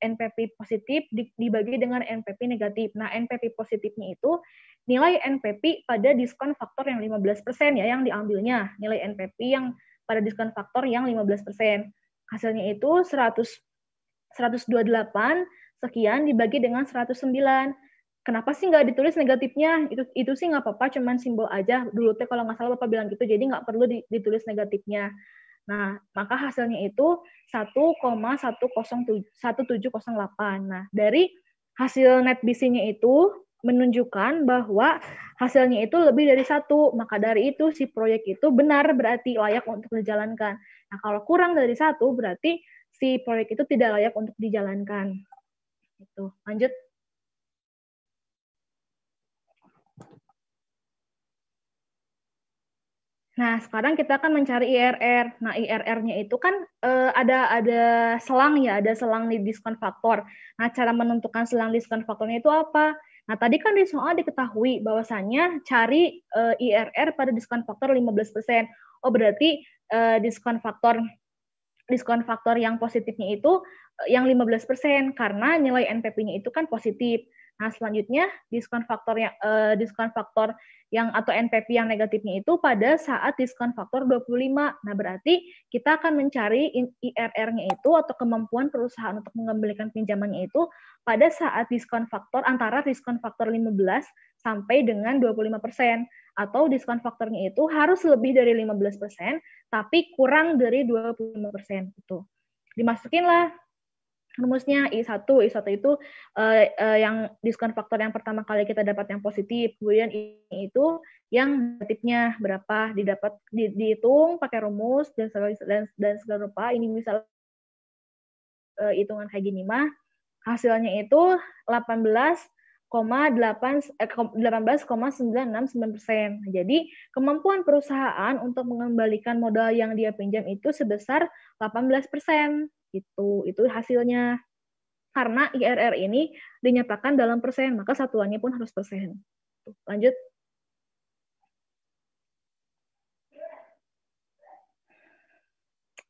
Speaker 1: NPV positif dibagi dengan NPV negatif. Nah, NPV positifnya itu nilai NPV pada diskon faktor yang 15% ya yang diambilnya. Nilai NPV yang pada diskon faktor yang 15%. Hasilnya itu 128 sekian dibagi dengan 109. Kenapa sih nggak ditulis negatifnya? Itu sih nggak apa-apa, cuman simbol aja. Dulu kalau nggak salah Bapak bilang gitu, jadi nggak perlu ditulis negatifnya. Nah, maka hasilnya itu 1,1708. Nah, dari hasil net BC-nya itu menunjukkan bahwa hasilnya itu lebih dari 1. Maka dari itu si proyek itu benar berarti layak untuk dijalankan. Nah, kalau kurang dari 1 berarti si proyek itu tidak layak untuk dijalankan. Itu. Lanjut. Nah, sekarang kita akan mencari IRR. Nah, IRR-nya itu kan ada selang ya, ada selang di diskon faktor. Nah, cara menentukan selang diskon faktornya itu apa? Nah, tadi kan di soal diketahui bahwasannya cari IRR pada diskon faktor 15%. Oh, berarti diskon faktor yang positifnya itu yang 15% karena nilai NPP-nya itu kan positif. Nah, selanjutnya diskon faktor yang atau NPP yang negatifnya itu pada saat diskon faktor 25. Nah, berarti kita akan mencari IRR-nya itu atau kemampuan perusahaan untuk mengembalikan pinjamannya itu pada saat diskon faktor antara diskon faktor 15 sampai dengan 25%, atau diskon faktornya itu harus lebih dari 15% tapi kurang dari 25%. Itu dimasukin lah rumusnya I1 itu yang diskon faktor yang pertama kali kita dapat yang positif, kemudian ini itu yang negatifnya berapa, dihitung pakai rumus dan segala rupa. Ini misal hitungan kayak gini mah hasilnya itu 18,969%. Jadi kemampuan perusahaan untuk mengembalikan modal yang dia pinjam itu sebesar 18%. Itu hasilnya. Karena IRR ini dinyatakan dalam persen, maka satuannya pun harus persen. Lanjut.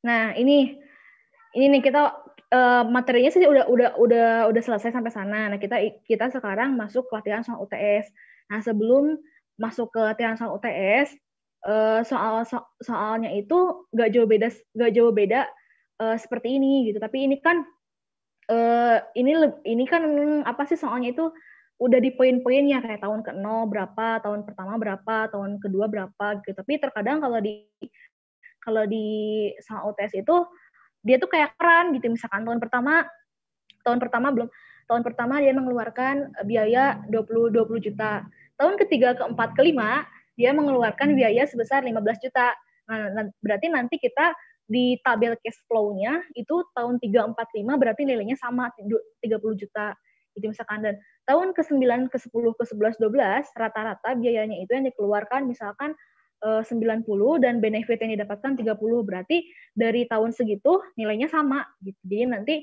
Speaker 1: Nah, ini nih kita materinya sih udah selesai sampai sana. Nah, kita sekarang masuk ke latihan soal UTS. Nah, sebelum masuk ke latihan soal UTS, soalnya itu nggak jauh beda seperti ini gitu. Tapi ini kan ini kan apa sih soalnya itu udah di poin-poinnya kayak tahun ke-0 berapa, tahun pertama berapa, tahun kedua berapa gitu. Tapi terkadang kalau di soal UTS itu dia tuh kayak peran gitu, misalkan tahun pertama dia mengeluarkan biaya 20 juta. Tahun ketiga, keempat, kelima dia mengeluarkan biaya sebesar 15 juta. Nah, berarti nanti kita di tabel cash flow-nya itu tahun 3, 4, 5 berarti nilainya sama 30 juta. Gitu misalkan, dan tahun ke-9, ke-10, ke-11, 12 rata-rata biayanya itu yang dikeluarkan misalkan 90 dan benefit yang didapatkan 30. Berarti dari tahun segitu nilainya sama gitu. Jadi nanti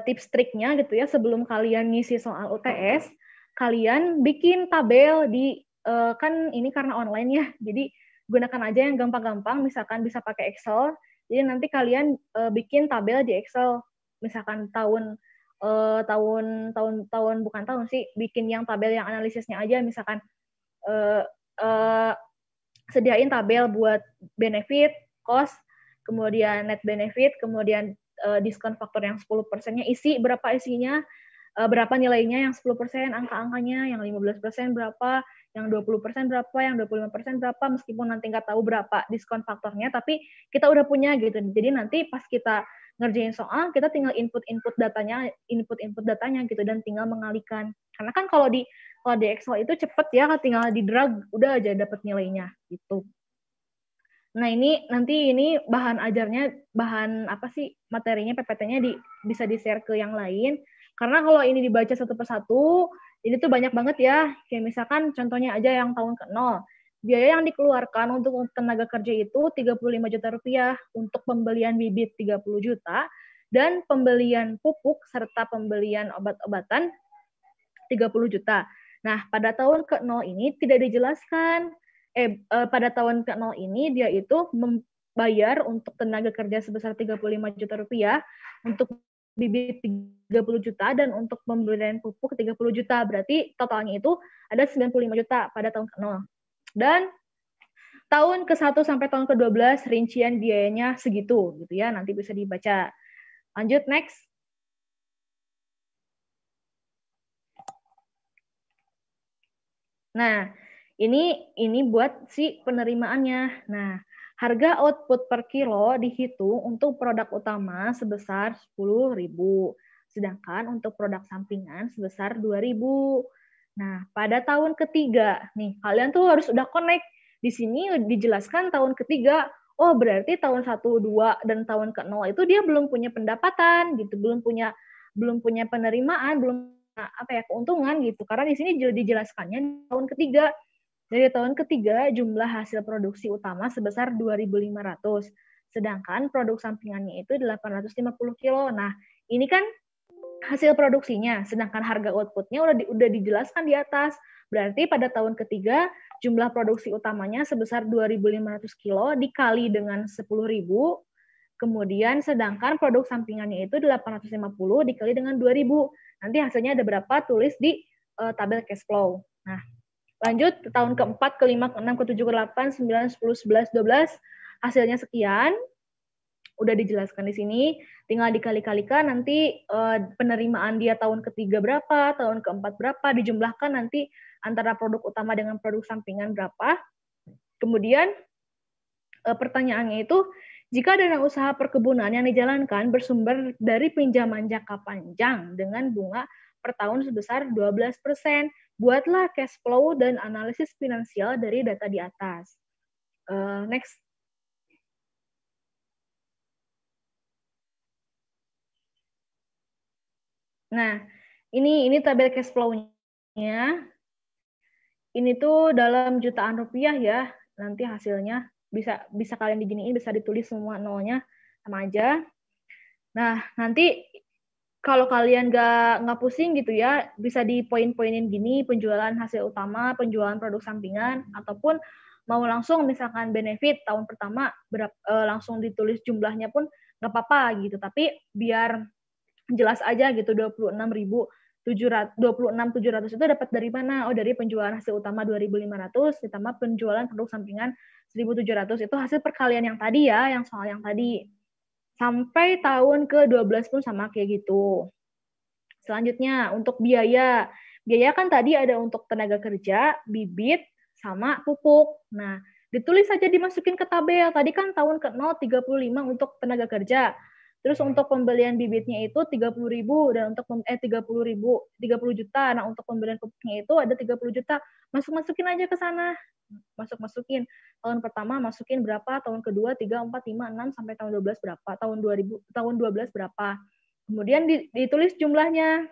Speaker 1: tips triknya gitu ya, sebelum kalian ngisi soal UTS, kalian bikin tabel di kan ini karena online ya, jadi gunakan aja yang gampang-gampang, misalkan bisa pakai Excel. Jadi nanti kalian bikin tabel di Excel, misalkan bukan tahun sih, bikin yang tabel yang analisisnya aja, misalkan sediain tabel buat benefit, cost, kemudian net benefit, kemudian diskon faktor yang 10%-nya, berapa isinya, berapa nilainya yang 10%, angka-angkanya, yang 15% berapa, yang 20% berapa, yang 25% berapa, meskipun nanti nggak tahu berapa diskon faktornya, tapi kita udah punya gitu. Jadi nanti pas kita ngerjain soal, kita tinggal input datanya gitu, dan tinggal mengalihkan. Karena kan kalau di Excel itu cepet ya, tinggal di drag, udah aja dapat nilainya gitu. Nah, ini bahan ajarnya, materinya PPT-nya bisa di-share ke yang lain. Karena kalau ini dibaca satu persatu, ini tuh banyak banget ya. Kayak misalkan contohnya aja yang tahun ke-0. Biaya yang dikeluarkan untuk tenaga kerja itu 35 juta rupiah, untuk pembelian bibit 30 juta, dan pembelian pupuk serta pembelian obat-obatan 30 juta. Nah, pada tahun ke-0 ini tidak dijelaskan. Pada tahun ke-0 ini dia itu membayar untuk tenaga kerja sebesar 35 juta rupiah, untuk bibit 30 juta, dan untuk pembelian pupuk 30 juta. Berarti totalnya itu ada 95 juta pada tahun ke-0. Dan tahun ke-1 sampai tahun ke-12 rincian biayanya segitu gitu ya. Nanti bisa dibaca. Lanjut next. Nah, ini buat si penerimaannya. Nah, Harga output per kilo dihitung untuk produk utama sebesar 10.000, sedangkan untuk produk sampingan sebesar 2.000. Nah, pada tahun ketiga, nih kalian tuh harus udah connect. Di sini dijelaskan tahun ketiga, oh berarti tahun 1, 2, dan tahun ke-0 itu dia belum punya pendapatan gitu, belum punya penerimaan, belum keuntungan gitu. Karena di sini dijelaskannya tahun ketiga. Dari tahun ketiga, jumlah hasil produksi utama sebesar 2.500, sedangkan produk sampingannya itu 850 kilo. Nah, ini kan hasil produksinya, sedangkan harga outputnya udah dijelaskan di atas. Berarti pada tahun ketiga, jumlah produksi utamanya sebesar 2.500 kilo dikali dengan 10.000, kemudian sedangkan produk sampingannya itu 850 dikali dengan 2.000. Nanti hasilnya ada berapa? Tulis di tabel cash flow. Nah, lanjut tahun keempat, kelima, keenam, ketujuh, ke-8, 9, 10, 11, 12. Hasilnya sekian. Udah dijelaskan di sini. Tinggal dikali-kalikan nanti penerimaan dia tahun ketiga berapa, tahun keempat berapa, dijumlahkan nanti antara produk utama dengan produk sampingan berapa. Kemudian pertanyaannya itu, jika dana usaha perkebunan yang dijalankan bersumber dari pinjaman jangka panjang dengan bunga per tahun sebesar 12%, buatlah cash flow dan analisis finansial dari data di atas. Next. Nah, ini tabel cash flow-nya. Ini tuh dalam jutaan rupiah ya. Nanti hasilnya bisa kalian diginiin, bisa ditulis semua nolnya sama aja. Nah, nanti kalau kalian nggak pusing gitu ya, bisa di poin-poinin gini, penjualan hasil utama, penjualan produk sampingan, ataupun mau langsung misalkan benefit tahun pertama langsung ditulis jumlahnya pun nggak apa-apa gitu. Tapi biar jelas aja gitu, 26.700 itu dapat dari mana? Oh, dari penjualan hasil utama 2.500 ditambah penjualan produk sampingan 1.700. Itu hasil perkalian yang tadi ya, yang soal yang tadi. Sampai tahun ke-12 pun sama kayak gitu. Selanjutnya, untuk biaya. Biaya kan tadi ada untuk tenaga kerja, bibit, sama pupuk. Nah, ditulis saja, dimasukin ke tabel. Tadi kan tahun ke-0 35 untuk tenaga kerja. Terus untuk pembelian bibitnya itu 30.000 dan untuk 30 juta. Nah, untuk pembelian pupuknya itu ada 30 juta. Masukin aja ke sana. Masukin. Tahun pertama masukin berapa, tahun kedua 3, 4, 5, 6 sampai tahun 12 berapa, tahun 12 berapa. Kemudian ditulis jumlahnya.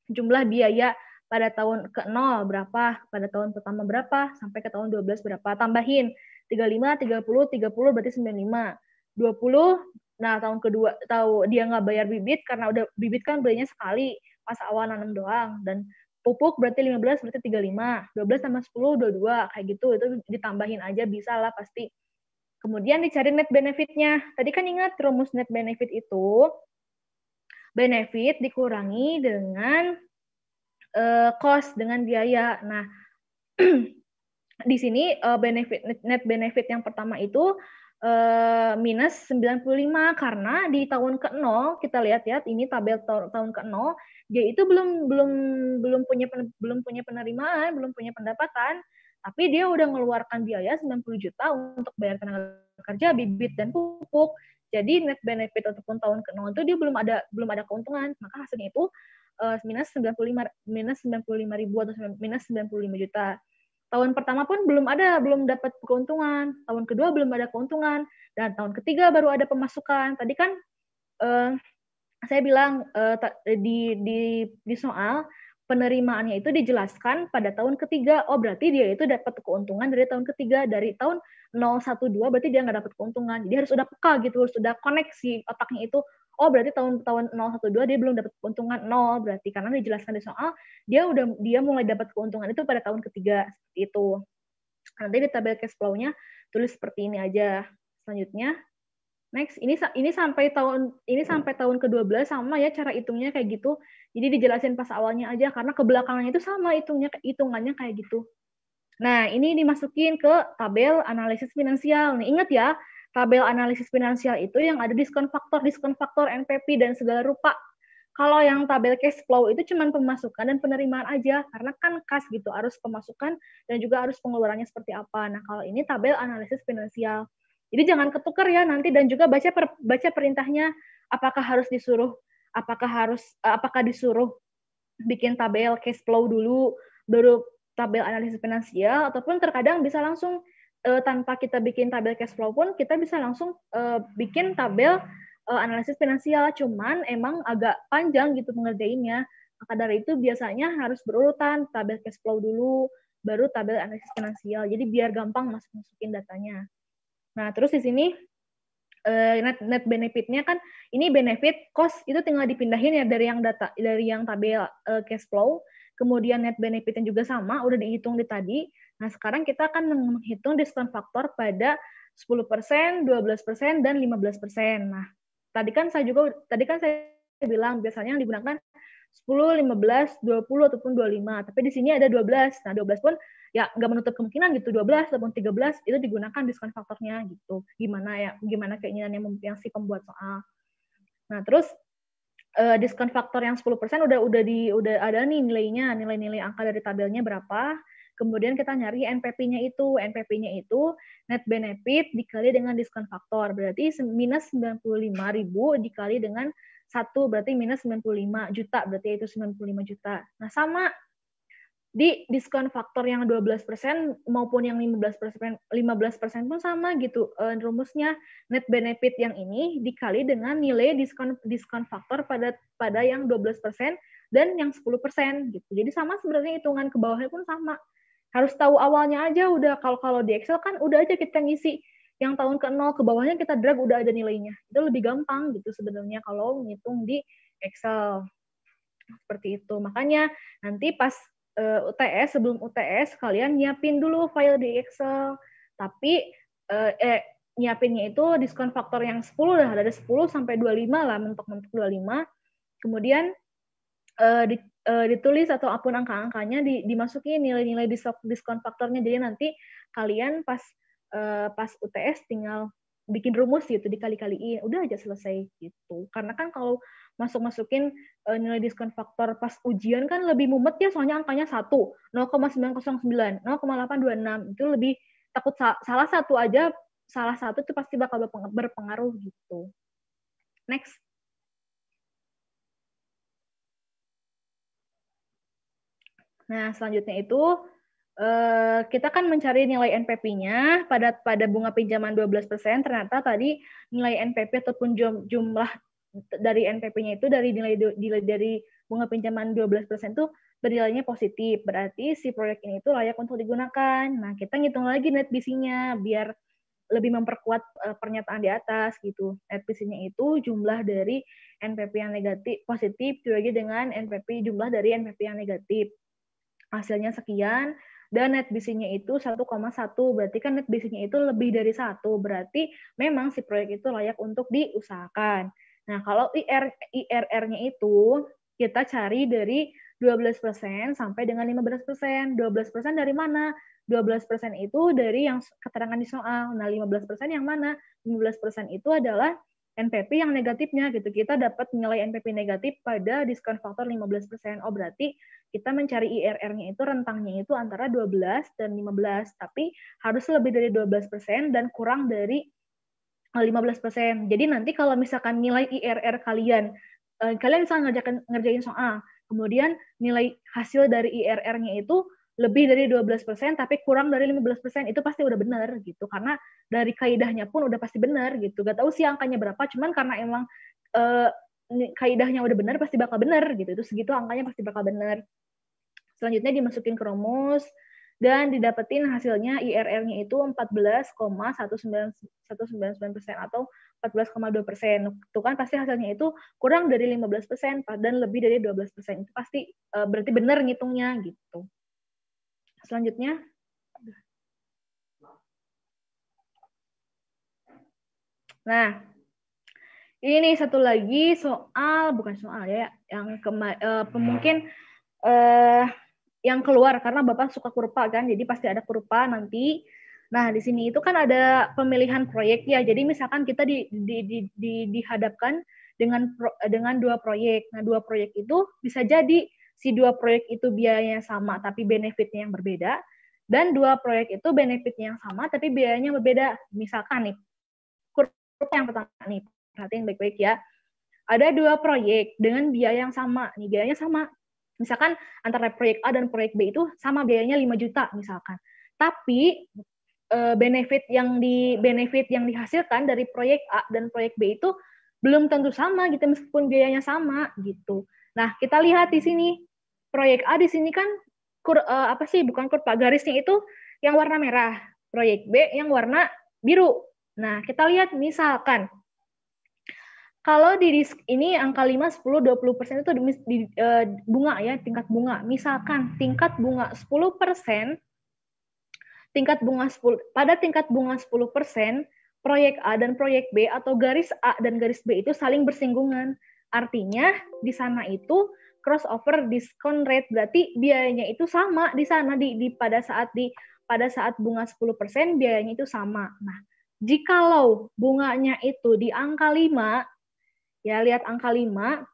Speaker 1: Jumlah biaya pada tahun ke-0 berapa, pada tahun pertama berapa, sampai ke tahun 12 berapa. Tambahin 35, 30 berarti 95. 20, nah tahun kedua tahu dia nggak bayar bibit karena udah bibit kan belinya sekali pas awal nanam doang, dan pupuk berarti 15 berarti 35, 12 sama 10 22 kayak gitu, itu ditambahin aja bisa lah pasti. Kemudian dicari net benefitnya. Tadi kan ingat rumus net benefit itu benefit dikurangi dengan cost, dengan biaya. Nah, di sini net benefit yang pertama itu minus 95 karena di tahun ke-0 kita lihat ya, ini tabel tahun ke-0 dia itu belum punya penerimaan, belum punya pendapatan, tapi dia udah mengeluarkan biaya 90 juta untuk bayar tenaga kerja, bibit dan pupuk. Jadi net benefit ataupun tahun ke-0 itu dia belum ada keuntungan, maka hasilnya itu minus 95 ribu atau minus 95 juta. Tahun pertama pun belum dapat keuntungan, tahun kedua belum ada keuntungan, dan tahun ketiga baru ada pemasukan. Tadi kan saya bilang di soal penerimaannya itu dijelaskan pada tahun ketiga. Oh, berarti dia itu dapat keuntungan dari tahun ketiga. Dari tahun 012 berarti dia nggak dapat keuntungan. Jadi harus udah peka gitu, harus udah koneksi otaknya itu. Oh, berarti tahun 012 dia belum dapat keuntungan 0, berarti karena dijelaskan di soal dia mulai dapat keuntungan itu pada tahun ketiga, seperti itu. Nanti di tabel cash flow-nya tulis seperti ini aja. Selanjutnya, next, ini sampai tahun ke-12 sama ya cara hitungnya kayak gitu. Jadi dijelasin pas awalnya aja karena ke belakangnya itu sama hitungannya kayak gitu. Nah, ini dimasukin ke tabel analisis finansial. Nih, ingat ya, tabel analisis finansial itu yang ada diskon faktor, NPV, dan segala rupa. Kalau yang tabel cash flow itu cuma pemasukan dan penerimaan aja, karena kan kas gitu, harus pemasukan dan juga harus pengeluarannya seperti apa. Nah, kalau ini tabel analisis finansial. Jadi jangan ketukar ya nanti, dan juga baca perintahnya, apakah disuruh bikin tabel cash flow dulu, baru tabel analisis finansial, ataupun terkadang bisa langsung tanpa kita bikin tabel cash flow pun kita bisa langsung bikin tabel analisis finansial, cuman emang agak panjang gitu mengerjainnya. Maka dari itu biasanya harus berurutan, tabel cash flow dulu, baru tabel analisis finansial. Jadi biar gampang masukin datanya. Nah, terus di sini net benefitnya kan, ini benefit cost itu tinggal dipindahin ya dari yang tabel cash flow. Kemudian net benefitnya juga sama, udah dihitung di tadi. Nah, sekarang kita akan menghitung diskon faktor pada 10%, 12%, dan 15%. Nah, tadi kan saya bilang biasanya yang digunakan 10, 15, 20, ataupun 25. Tapi di sini ada 12. Nah, 12 pun ya nggak menutup kemungkinan gitu, 12 ataupun 13 itu digunakan diskon faktornya gitu. Gimana keinginannya yang si pembuat soal. Nah, terus diskon faktor yang 10% udah ada nih nilai angka dari tabelnya berapa. Kemudian kita nyari NPP-nya itu. NPP-nya itu net benefit dikali dengan diskon faktor. Berarti minus 95.000 dikali dengan 1, berarti minus 95 juta. Berarti itu 95 juta. Nah, sama di diskon faktor yang 12% maupun yang 15% pun sama gitu rumusnya. Net benefit yang ini dikali dengan nilai diskon faktor pada yang 12% dan yang 10% gitu. Jadi sama sebenarnya, hitungan ke bawahnya pun sama. Harus tahu awalnya aja udah. Kalau di Excel kan udah aja kita ngisi yang tahun ke-0 ke bawahnya, kita drag udah ada nilainya. Itu lebih gampang gitu sebenarnya kalau ngitung di Excel. Seperti itu. Makanya nanti pas UTS, sebelum UTS kalian nyiapin dulu file di Excel. Tapi nyiapinnya itu diskon faktor yang 10 dah, dari 10 sampai 25 lah, mentok-mentok 25. Kemudian ditulis atau apapun angka-angkanya dimasukin nilai-nilai diskon faktornya. Jadi nanti kalian pas UTS tinggal bikin rumus gitu, dikali-kaliin, udah aja selesai gitu. Karena kan kalau masukin nilai diskon faktor pas ujian kan lebih mumet ya, soalnya angkanya 1, 0,909, 0,826, itu lebih takut salah satu itu pasti bakal berpengaruh gitu. Next. Nah, selanjutnya itu kita kan mencari nilai NPP-nya pada bunga pinjaman 12%. Ternyata tadi nilai NPP ataupun jumlah dari NPP-nya itu dari bunga pinjaman 12% itu bernilainya positif. Berarti si proyek ini itu layak untuk digunakan. Nah, kita ngitung lagi net BC-nya biar lebih memperkuat pernyataan di atas gitu. Net BC-nya itu jumlah dari NPP yang negatif positif dibagi dengan jumlah dari NPP yang negatif. Hasilnya sekian, dan net BC-nya itu 1,1, berarti kan net BC-nya itu lebih dari 1, berarti memang si proyek itu layak untuk diusahakan. Nah, kalau IRR-nya itu kita cari dari 12% sampai dengan 15%. 12% dari mana? 12% itu dari yang keterangan di soal. Nah, 15% yang mana? 15% itu adalah NPP yang negatifnya gitu. Kita dapat nilai NPP negatif pada diskon faktor 15%. Oh, berarti kita mencari IRR-nya itu rentangnya itu antara 12 dan 15, tapi harus lebih dari 12% dan kurang dari 15%. Jadi nanti kalau misalkan nilai IRR kalian misalnya ngerjain soal, kemudian nilai hasil dari IRR-nya itu lebih dari 12%, tapi kurang dari 15%, itu pasti udah benar gitu. Karena dari kaidahnya pun udah pasti benar gitu. Gak tahu sih angkanya berapa, cuman karena emang kaidahnya udah benar, pasti bakal benar gitu. Itu segitu angkanya pasti bakal benar. Selanjutnya dimasukin ke rumus, dan didapetin hasilnya IRR-nya itu 14,199% atau 14,2%. Itu kan pasti hasilnya itu kurang dari 15% dan lebih dari 12%. Itu pasti berarti benar ngitungnya gitu. Selanjutnya. Nah, ini satu lagi bukan soal ya, yang mungkin yang keluar karena Bapak suka kurpa kan, jadi pasti ada kurpa nanti. Nah, di sini itu kan ada pemilihan proyek ya. Jadi misalkan kita dihadapkan dengan 2 proyek. Nah, 2 proyek itu bisa jadi si 2 proyek itu biayanya sama tapi benefitnya yang berbeda, dan 2 proyek itu benefitnya yang sama tapi biayanya berbeda. Misalkan nih, yang pertama nih, perhatiin baik-baik ya. Ada 2 proyek dengan biaya yang sama. Nih, biayanya sama. Misalkan antara proyek A dan proyek B itu sama biayanya 5 juta misalkan. Tapi benefit yang dihasilkan dari proyek A dan proyek B itu belum tentu sama gitu meskipun biayanya sama gitu. Nah, kita lihat di sini proyek A di sini kan bukan kurva garisnya itu yang warna merah, proyek B yang warna biru. Nah, kita lihat misalkan kalau di ini angka 5, 10, 20% itu bunga ya, tingkat bunga. Misalkan tingkat bunga 10%, pada tingkat bunga 10%, proyek A dan proyek B atau garis A dan garis B itu saling bersinggungan. Artinya di sana itu crossover discount rate, berarti biayanya itu sama di sana pada saat bunga 10% biayanya itu sama. Nah, jikalau bunganya itu di angka 5, ya lihat angka 5,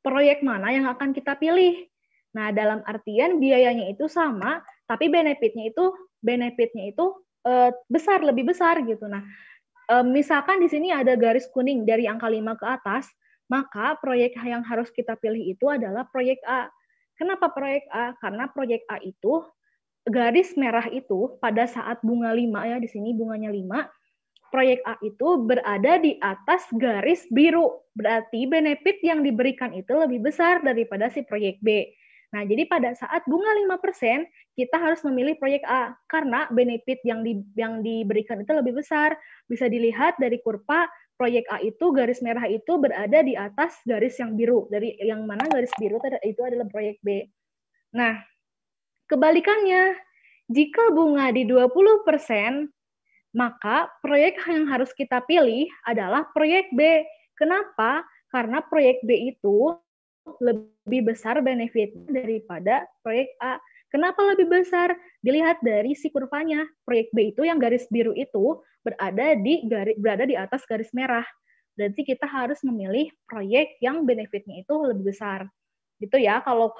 Speaker 1: proyek mana yang akan kita pilih? Nah, dalam artian biayanya itu sama, tapi benefitnya itu besar, lebih besar gitu. Nah, misalkan di sini ada garis kuning dari angka 5 ke atas, maka proyek yang harus kita pilih itu adalah proyek A. Kenapa proyek A? Karena proyek A itu garis merah itu pada saat bunga 5 ya, di sini bunganya 5, proyek A itu berada di atas garis biru. Berarti benefit yang diberikan itu lebih besar daripada si proyek B. Nah, jadi pada saat bunga 5%, kita harus memilih proyek A karena benefit yang diberikan itu lebih besar. Bisa dilihat dari kurva proyek A itu garis merah itu berada di atas garis yang biru. Dari yang mana garis biru itu adalah proyek B. Nah, kebalikannya, jika bunga di 20%, maka proyek yang harus kita pilih adalah proyek B. Kenapa? Karena proyek B itu lebih besar benefit daripada proyek A. Kenapa lebih besar? Dilihat dari si kurvanya. Proyek B itu yang garis biru itu berada di atas garis merah. Berarti kita harus memilih proyek yang benefitnya itu lebih besar. Gitu ya. Kalau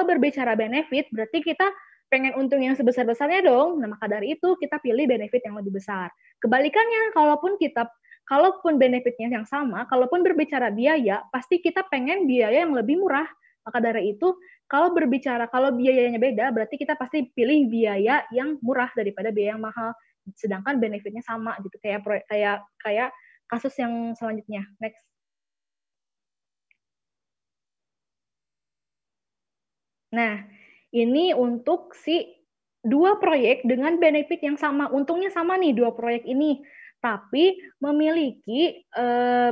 Speaker 1: berbicara benefit, berarti kita pengen untung yang sebesar-besarnya dong. Nah, maka dari itu kita pilih benefit yang lebih besar. Kebalikannya, kalaupun benefitnya yang sama, kalaupun berbicara biaya, pasti kita pengen biaya yang lebih murah. Maka dari itu, kalau biayanya beda, berarti kita pasti pilih biaya yang murah daripada biaya yang mahal. Sedangkan benefitnya sama gitu, kayak kasus yang selanjutnya. Next. Nah, ini untuk si 2 proyek dengan benefit yang sama. Untungnya sama nih 2 proyek ini, tapi memiliki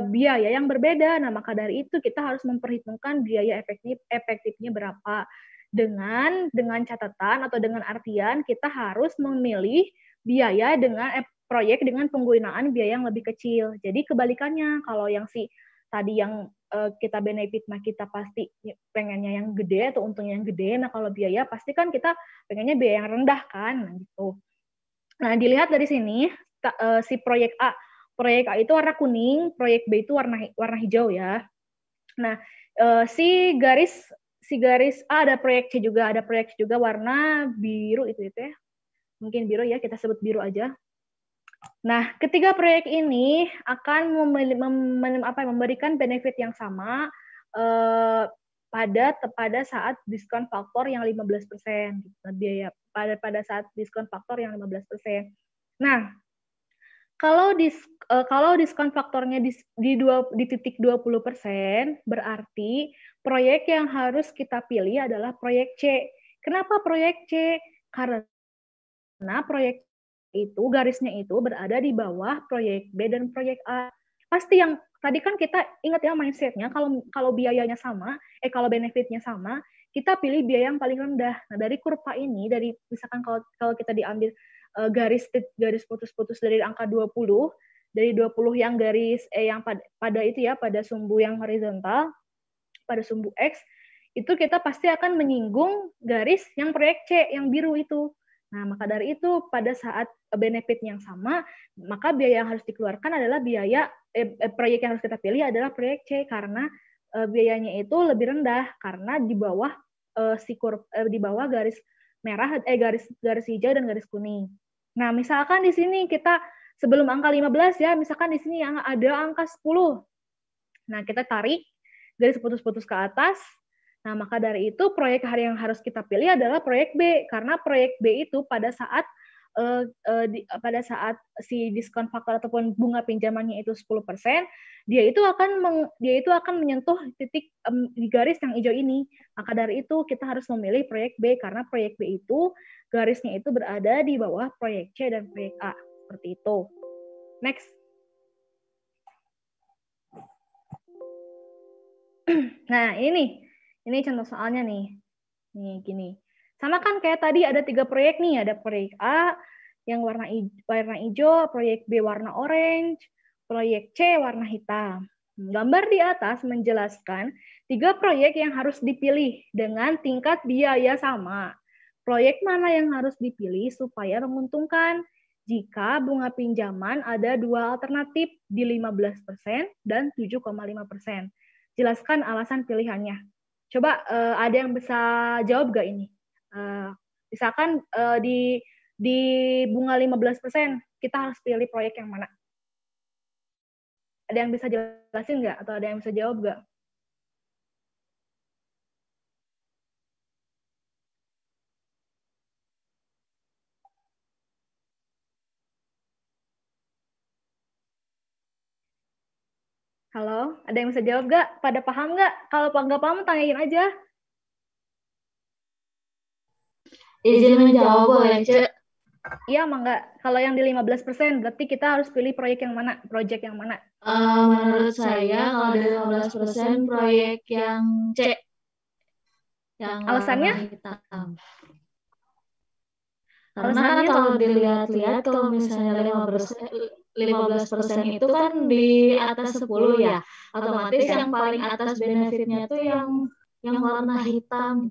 Speaker 1: biaya yang berbeda. Nah, maka dari itu kita harus memperhitungkan biaya efektifnya berapa. Dengan catatan atau dengan artian kita harus memilih biaya proyek dengan penggunaan biaya yang lebih kecil. Jadi kebalikannya, kalau yang tadi yang kita benefit, nah kita pasti pengennya yang gede atau untungnya yang gede. Nah, kalau biaya pasti kan kita pengennya biaya yang rendah kan, nah gitu. Nah, dilihat dari sini si proyek A itu warna kuning, proyek B itu warna hijau ya. Nah, si garis A ada proyek C juga warna biru itu ya. Mungkin biru ya, kita sebut biru aja. Nah, ketiga proyek ini akan memberikan benefit yang sama pada saat diskon faktor yang 15%. Biaya pada saat diskon faktor yang 15%. Nah, kalau diskon faktornya di titik 20%, berarti proyek yang harus kita pilih adalah proyek C. Kenapa proyek C? Karena proyek itu garisnya itu berada di bawah proyek B dan proyek A. Pasti yang tadi kan kita ingat ya mindsetnya, kalau biayanya sama, kalau benefitnya sama, kita pilih biaya yang paling rendah. Nah, dari kurva ini, dari misalkan kalau kita diambil garis putus-putus dari angka 20, dari 20 yang garis yang pada itu ya, pada sumbu yang horizontal, pada sumbu X, itu kita pasti akan menyinggung garis yang proyek C yang biru itu. Nah, maka dari itu pada saat benefit yang sama, maka biaya yang harus dikeluarkan adalah proyek yang harus kita pilih adalah proyek C karena biayanya itu lebih rendah karena di bawah di bawah garis merah, garis hijau dan garis kuning. Nah, misalkan di sini kita sebelum angka 15 ya, misalkan di sini yang ada angka 10. Nah, kita tarik garis putus-putus ke atas. Nah, maka dari itu proyek yang harus kita pilih adalah proyek B, karena proyek B itu pada saat si diskon faktor ataupun bunga pinjamannya itu 10%, dia itu akan menyentuh titik di garis yang hijau ini. Maka dari itu kita harus memilih proyek B, karena proyek B itu garisnya itu berada di bawah proyek C dan proyek A. Seperti itu. Next. Nah, ini contoh soalnya nih. Nih, gini. Sama kan kayak tadi ada 3 proyek nih, ada proyek A yang warna hijau, proyek B warna orange, proyek C warna hitam. Gambar di atas menjelaskan 3 proyek yang harus dipilih dengan tingkat biaya sama. Proyek mana yang harus dipilih supaya menguntungkan? Jika bunga pinjaman ada 2 alternatif di 15% dan 7,5%. Jelaskan alasan pilihannya. Coba ada yang bisa jawab gak ini? Misalkan di bunga 15%, kita harus pilih proyek yang mana? Ada yang bisa jelasin nggak? Atau ada yang bisa jawab nggak? Halo, ada yang bisa jawab nggak? Pada paham nggak? Kalau nggak paham, tanyain aja.
Speaker 3: Izin menjawab boleh, Cek?
Speaker 1: Iya, mangga. Kalau yang di 15%, berarti kita harus pilih proyek yang mana? Project yang mana?
Speaker 3: Menurut saya, kalau di 15% proyek yang C. Yang
Speaker 1: alasannya?
Speaker 3: warna hitam. Karena kan kalau dilihat-lihat, kalau misalnya 15% itu kan di atas 10 ya. Otomatis yang paling atas benefitnya itu yang warna hitam.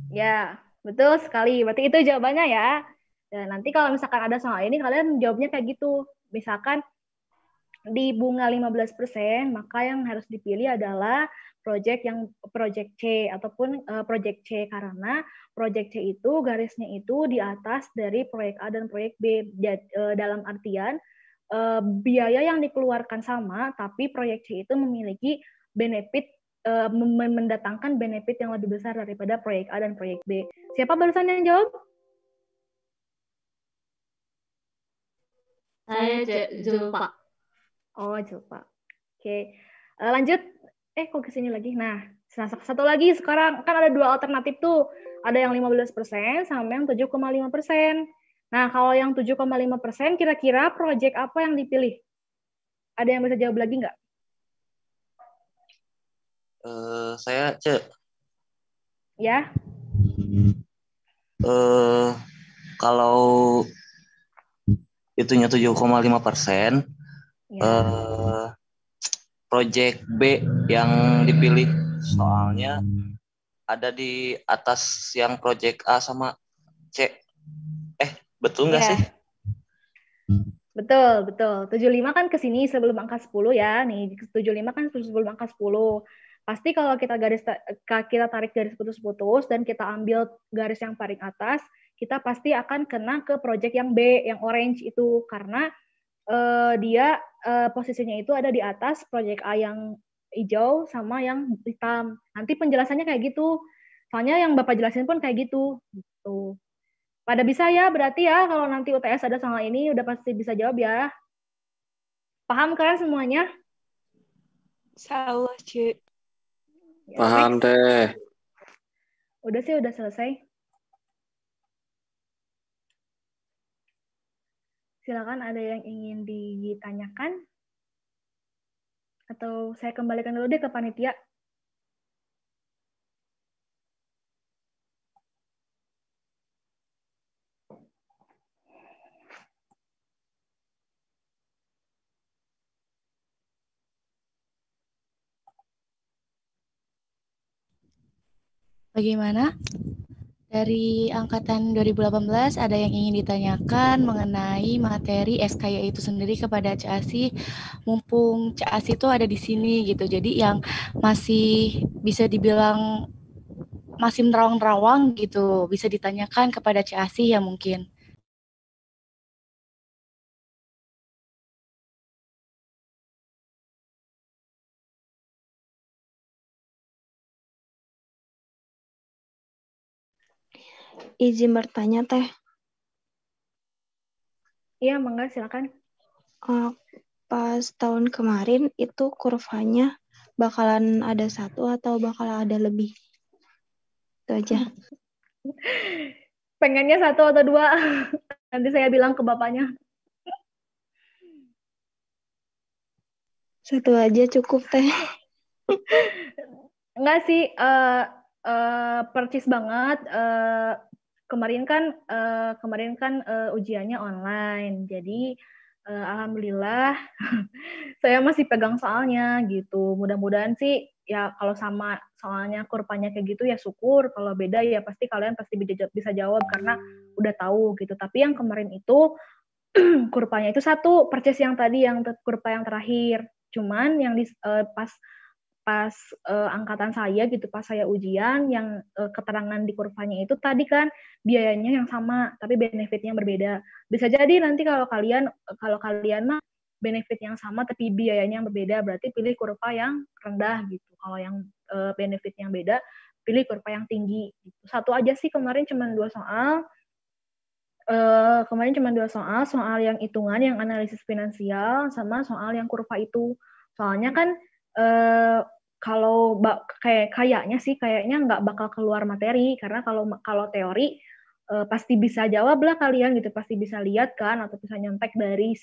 Speaker 1: Ya, betul sekali. Berarti itu jawabannya ya. Dan nanti kalau misalkan ada soal ini, kalian jawabnya kayak gitu. Misalkan di bunga 15%, maka yang harus dipilih adalah project C ataupun project C, karena project C itu garisnya itu di atas dari proyek A dan proyek B. Dalam artian biaya yang dikeluarkan sama, tapi proyek C itu memiliki benefit, mendatangkan benefit yang lebih besar daripada proyek A dan proyek B. Siapa barusan yang jawab?
Speaker 3: Saya Julpa.
Speaker 1: Oh, Julpa. Oke. Lanjut. Kok kesini lagi? Nah, satu lagi sekarang. Kan ada 2 alternatif tuh. Ada yang 15% sama yang 7,5%. Nah, kalau yang 7,5%, kira-kira proyek apa yang dipilih? Ada yang bisa jawab lagi nggak?
Speaker 4: Saya, Cek.
Speaker 1: Ya.
Speaker 4: Kalau itunya 7,5%, project B yang dipilih. Soalnya ada di atas yang project A sama C. Betul nggak sih?
Speaker 1: Betul. 75 kan ke sini sebelum angka 10 ya. Nih, 75 kan sebelum angka 10. Pasti kalau kita tarik garis putus-putus dan kita ambil garis yang paling atas, kita pasti akan kena ke project yang B, yang orange itu, karena dia posisinya itu ada di atas project A yang hijau sama yang hitam. Nanti penjelasannya kayak gitu. Soalnya yang Bapak jelasin pun kayak gitu. Gitu. Pada bisa ya, berarti ya kalau nanti UTS ada soal ini udah pasti bisa jawab ya. Paham kalian semuanya?
Speaker 5: Salah, Cik.
Speaker 1: Ya,
Speaker 6: paham deh.
Speaker 1: Udah sih, udah selesai. Silakan, ada yang ingin ditanyakan? Atau saya kembalikan dulu deh ke panitia.
Speaker 2: Bagaimana? Dari angkatan 2018 ada yang ingin ditanyakan mengenai materi SKY itu sendiri kepada Cak Asih, mumpung Cak Asih itu ada di sini gitu. Jadi yang masih bisa dibilang masih nerawang-nerawang gitu, bisa ditanyakan kepada Cak Asih ya mungkin.
Speaker 5: izin bertanya Teh.
Speaker 1: Iya, mangga silakan.
Speaker 5: Pas tahun kemarin itu kurvanya bakalan ada 1 atau bakal ada lebih? Itu aja.
Speaker 1: Pengennya 1 atau 2. Nanti saya bilang ke bapaknya.
Speaker 5: 1 aja cukup Teh.
Speaker 1: Enggak sih, percis banget. Kemarin kan ujiannya online, jadi alhamdulillah saya masih pegang soalnya gitu. Mudah-mudahan sih ya kalau sama soalnya kurvanya kayak gitu ya syukur. Kalau beda ya pasti kalian pasti bisa jawab karena udah tahu gitu. Tapi yang kemarin itu kurvanya itu 1 percis yang tadi yang kurva yang terakhir. Cuman yang pas angkatan saya gitu, pas saya ujian yang keterangan di kurvanya itu tadi kan biayanya yang sama tapi benefitnya berbeda. Bisa jadi nanti kalau kalian mah benefit yang sama tapi biayanya yang berbeda, berarti pilih kurva yang rendah gitu. Kalau yang benefit yang beda, pilih kurva yang tinggi gitu. 1 aja sih kemarin cuma 2 soal. Soal yang hitungan, yang analisis finansial, sama soal yang kurva itu. Soalnya kan kalau kayaknya nggak bakal keluar materi, karena kalau teori pasti bisa jawab lah kalian gitu, pasti bisa lihat kan, atau bisa nyontek dari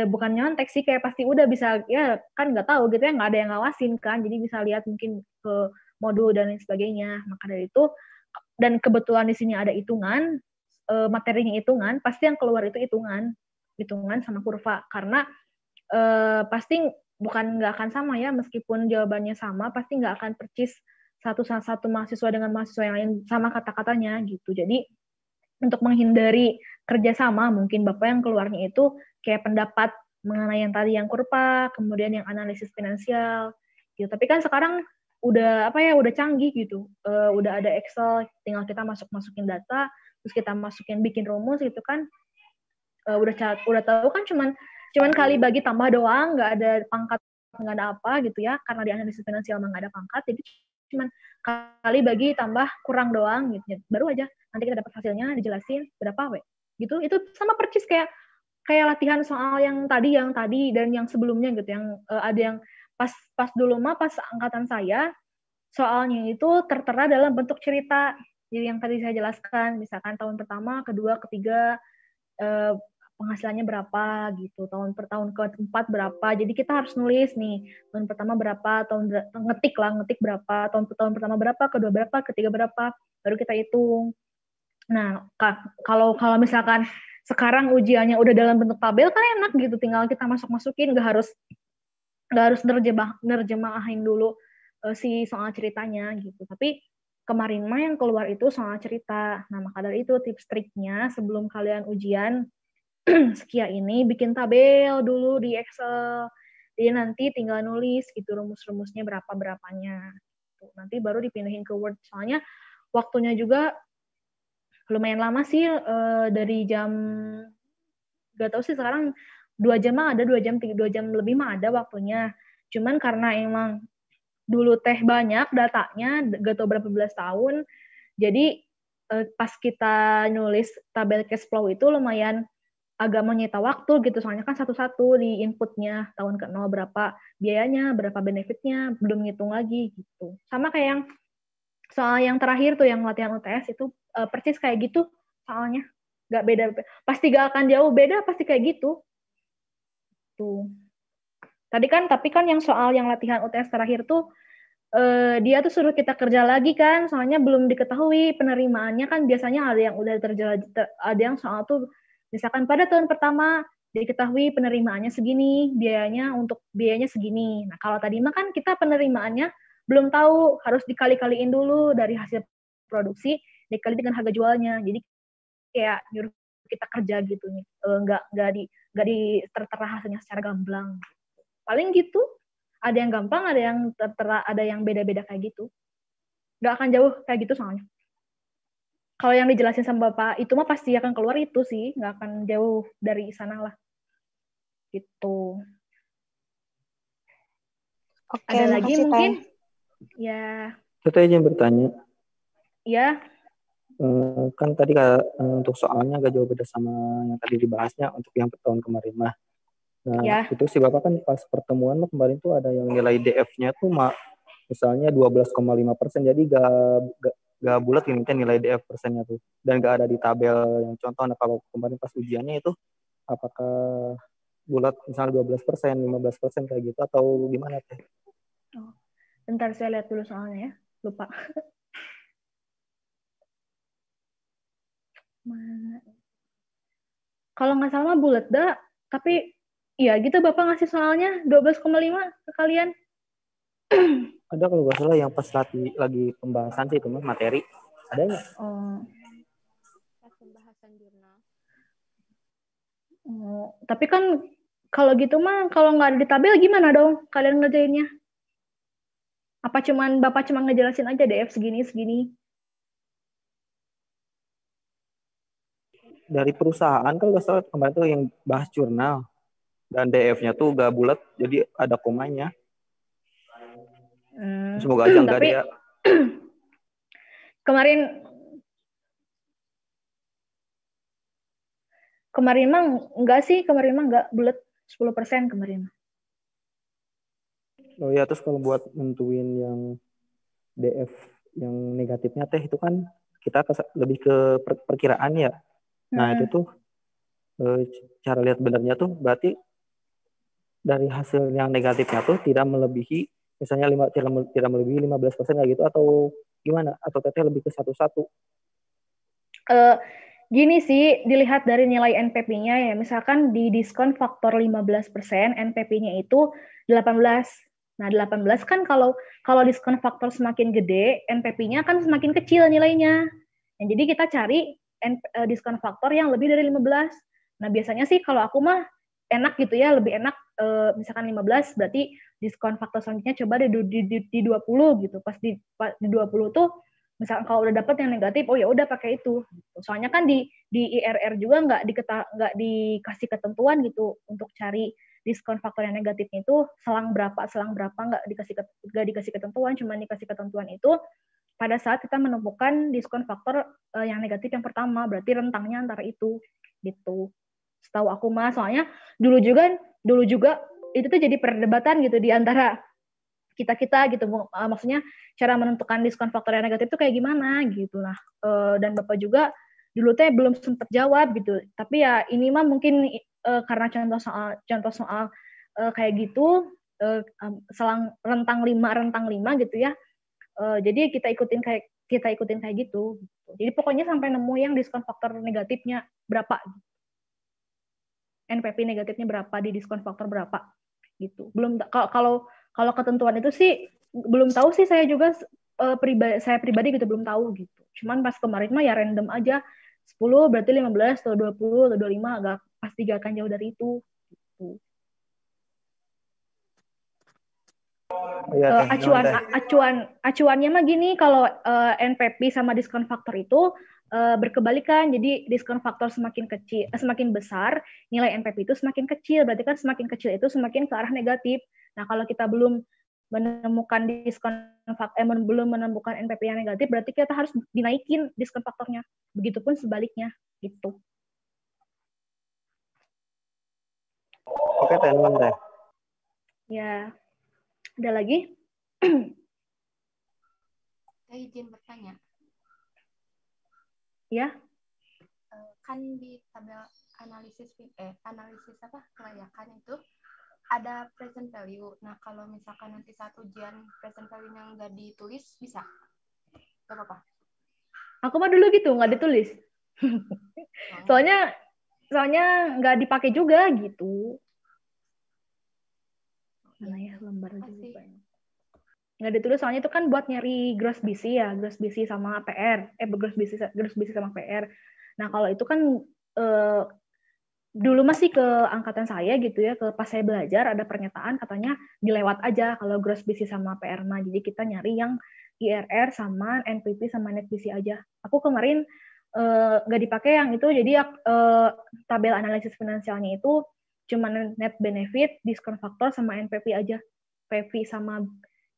Speaker 1: bukan nyontek sih, kayak pasti udah bisa, ya kan nggak tahu gitu ya, nggak ada yang ngawasin kan, jadi bisa lihat mungkin ke modul dan lain sebagainya. Maka dari itu, dan kebetulan di sini ada hitungan, materinya hitungan, pasti yang keluar itu hitungan sama kurva, karena pasti bukan nggak akan sama ya, meskipun jawabannya sama, pasti nggak akan percis satu mahasiswa dengan mahasiswa yang lain sama kata-katanya gitu. Jadi untuk menghindari kerjasama, mungkin Bapak yang keluarnya itu kayak pendapat mengenai yang tadi yang kurva, kemudian yang analisis finansial gitu. Tapi kan sekarang udah udah canggih gitu, udah ada Excel, tinggal kita masukin data, terus kita bikin rumus gitu kan, udah tahu kan, cuman kali bagi tambah doang, nggak ada pangkat, nggak ada apa gitu ya, karena di analisis finansial nggak ada pangkat, jadi cuman kali bagi tambah kurang doang gitu, baru aja nanti kita dapat hasilnya dijelasin berapa gitu. Itu sama percis kayak latihan soal yang tadi dan yang sebelumnya gitu, yang ada yang pas dulu mah pas angkatan saya soalnya itu tertera dalam bentuk cerita. Jadi yang tadi saya jelaskan, misalkan tahun pertama, kedua, ketiga, penghasilannya berapa gitu, tahun keempat berapa, jadi kita harus nulis nih, tahun pertama berapa, ngetik berapa, tahun pertama berapa, kedua berapa, ketiga berapa, baru kita hitung. Nah, kalau misalkan sekarang ujiannya udah dalam bentuk tabel kan enak gitu, tinggal kita masukin, nggak harus nerjemahin dulu si soal ceritanya gitu. Tapi kemarin mah yang keluar itu soal cerita. Nah, maka dari itu tips triknya sebelum kalian ujian Sekia ini bikin tabel dulu di Excel. Jadi nanti tinggal nulis gitu rumus-rumusnya berapanya. Nanti baru dipindahin ke Word. Soalnya waktunya juga lumayan lama sih, dari jam, gak tahu sih sekarang 2 jam mah ada, 2 jam lebih mah ada waktunya. Cuman karena emang dulu teh banyak datanya, gak tahu berapa belas tahun, jadi pas kita nulis tabel cash flow itu lumayan agak menyita waktu gitu, soalnya kan satu-satu di inputnya, tahun ke-0 berapa biayanya, berapa benefitnya, belum ngitung lagi gitu. Sama kayak yang soal yang terakhir tuh yang latihan UTS itu persis kayak gitu soalnya, nggak beda, pasti gak akan jauh beda, pasti kayak gitu tuh. Tapi kan yang soal yang latihan UTS terakhir tuh dia tuh suruh kita kerja lagi kan, soalnya belum diketahui penerimaannya kan, biasanya ada yang udah ada yang soal tuh misalkan pada tahun pertama diketahui penerimaannya segini, biayanya segini. Nah, kalau tadi mah kan kita penerimaannya belum tahu, harus dikali-kaliin dulu dari hasil produksi dikali dengan harga jualnya. Jadi kayak nyuruh kita kerja gitu nih, nggak di tertera hasilnya secara gamblang. Paling gitu. Ada yang gampang, ada yang tertera, ada yang beda-beda kayak gitu. Nggak akan jauh kayak gitu soalnya. Kalau yang dijelasin sama Bapak, itu mah pasti akan keluar itu sih, nggak akan jauh dari sana lah. Gitu.
Speaker 5: Oke,
Speaker 1: ada lagi
Speaker 5: makasih,
Speaker 1: mungkin?
Speaker 5: Teh.
Speaker 1: Ya.
Speaker 6: Saya izin bertanya.
Speaker 1: Ya.
Speaker 6: Kan tadi untuk soalnya agak jauh beda sama yang tadi dibahasnya untuk yang tahun kemarin mah. Nah,
Speaker 1: Ya,
Speaker 6: itu si Bapak kan pas pertemuan mah kemarin tuh ada yang nilai DF-nya tuh misalnya 12,5%, jadi gak bulat ini kan nilai DF persennya tuh. Dan gak ada di tabel yang contoh. Nah, kalau kemarin pas ujiannya itu apakah bulat misalnya 12%, 15% kayak gitu atau gimana teh?
Speaker 1: bentar saya lihat dulu soalnya ya. Lupa. Mana? Kalau nggak salah mah bulat dah, tapi iya gitu Bapak ngasih soalnya 12,5 ke kalian.
Speaker 6: Ada kalau nggak salah yang pas lagi pembahasan sih itu mah materi. Ada nggak?
Speaker 1: Oh.
Speaker 5: Pas pembahasan jurnal.
Speaker 1: Oh, tapi kan kalau gitu mah kalau nggak ada di tabel gimana dong kalian ngerjainnya? Apa Bapak cuma ngejelasin aja DF segini?
Speaker 6: Dari perusahaan kalau nggak salah kemarin tuh yang bahas jurnal dan DF-nya tuh gak bulat, jadi ada komanya. Semoga aja enggak
Speaker 1: Tapi
Speaker 6: dia.
Speaker 1: kemarin mah enggak bulat 10% kemarin.
Speaker 6: Oh ya, terus kalau buat nentuin yang DF yang negatifnya teh itu kan kita lebih ke perkiraan ya. Nah, itu tuh cara lihat benernya tuh berarti dari hasil yang negatifnya tuh tidak melebihi misalnya tidak melebihi 15% kayak gitu atau gimana? Atau teteh lebih ke satu-satu?
Speaker 1: Gini sih, dilihat dari nilai NPP-nya ya. Misalkan di diskon faktor 15%, NPP-nya itu 18. Nah, 18 kan kalau diskon faktor semakin gede, NPP-nya kan semakin kecil nilainya. Nah, jadi kita cari diskon faktor yang lebih dari 15. Nah, biasanya sih kalau aku mah enak gitu ya, lebih enak misalkan 15 berarti diskon faktor selanjutnya coba di 20 gitu. Pas di 20 tuh misalkan kalau udah dapet yang negatif, oh ya udah pakai itu. Soalnya kan di IRR juga nggak dikasih ketentuan gitu untuk cari diskon faktor yang negatifnya itu selang berapa nggak dikasih ketentuan, cuma dikasih ketentuan itu pada saat kita menemukan diskon faktor yang negatif yang pertama, berarti rentangnya antara itu gitu. Setahu aku mah, soalnya dulu juga itu tuh jadi perdebatan gitu di antara kita gitu, maksudnya cara menentukan diskon faktor yang negatif itu kayak gimana gitu lah. Dan Bapak juga dulu teh belum sempat jawab gitu, tapi ya ini mah mungkin karena contoh soal kayak gitu selang rentang 5 gitu ya, jadi kita ikutin kayak gitu. Jadi pokoknya sampai nemu yang diskon faktor negatifnya berapa, NPP negatifnya berapa di diskon faktor berapa gitu. Belum kalau ketentuan itu sih belum tahu sih, saya juga saya pribadi gitu belum tahu gitu. Cuman pas kemarin mah ya random aja, 10 berarti 15 atau 20 atau 25, agak pasti gak akan jauh dari itu gitu.
Speaker 6: Ya,
Speaker 1: Acuannya mah gini, kalau NPP sama diskon faktor itu berkebalikan. Jadi diskon faktor semakin besar, nilai NPP itu semakin kecil. Berarti kan semakin kecil itu semakin ke arah negatif. Nah, kalau kita belum menemukan belum menemukan NPP yang negatif, berarti kita harus dinaikin diskon faktornya. Begitupun sebaliknya, gitu.
Speaker 6: Oke, teman teh.
Speaker 1: Ya, ada lagi?
Speaker 2: Saya izin bertanya.
Speaker 1: Ya.
Speaker 2: Kan di tabel analisis kelayakan itu ada present value. Nah, kalau misalkan nanti saat ujian present value-nya nggak ditulis, bisa? Nggak apa-apa?
Speaker 1: Aku mah dulu gitu, nggak ditulis. Soalnya nggak dipakai juga gitu. Mana ya lembar juga. Nggak ditulis, soalnya itu kan buat nyari gross BC ya, gross BC sama PR. Gross BC sama PR. Nah, kalau itu kan dulu masih ke angkatan saya gitu ya, pas saya belajar ada pernyataan katanya dilewat aja kalau gross BC sama PR mah. Jadi kita nyari yang IRR sama NPP sama net BC aja. Aku kemarin nggak dipakai yang itu, jadi tabel analisis finansialnya itu cuma net benefit, diskon faktor sama NPP aja. PV sama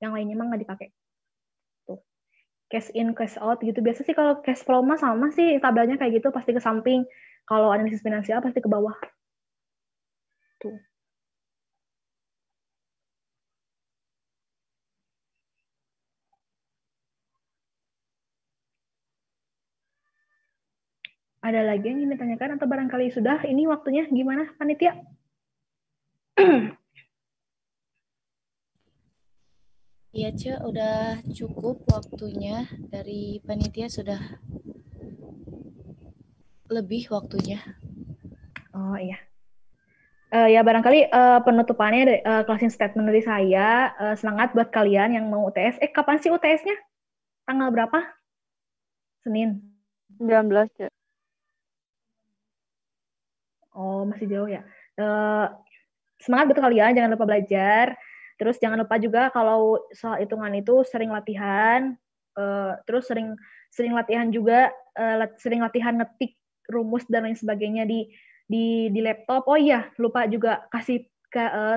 Speaker 1: yang lainnya mah nggak dipakai. Tuh. cash in, cash out gitu. Biasa sih kalau cash flow mah sama sih tabelnya kayak gitu, pasti ke samping. Kalau analisis finansial pasti ke bawah. Tuh. Ada lagi yang ingin ditanyakan atau barangkali sudah? Ini waktunya gimana, panitia?
Speaker 2: Iya, Ce, udah cukup waktunya. Dari panitia sudah lebih waktunya.
Speaker 1: Oh iya. Ya barangkali penutupannya dari closing statement dari saya, semangat buat kalian yang mau UTS. Kapan sih UTS-nya? Tanggal berapa? Senin.
Speaker 7: 19, Ce.
Speaker 1: Oh, masih jauh ya. Semangat buat kalian, jangan lupa belajar. Terus jangan lupa juga kalau soal hitungan itu sering latihan. Terus sering latihan juga, sering latihan ngetik rumus dan lain sebagainya di laptop. Oh iya, lupa juga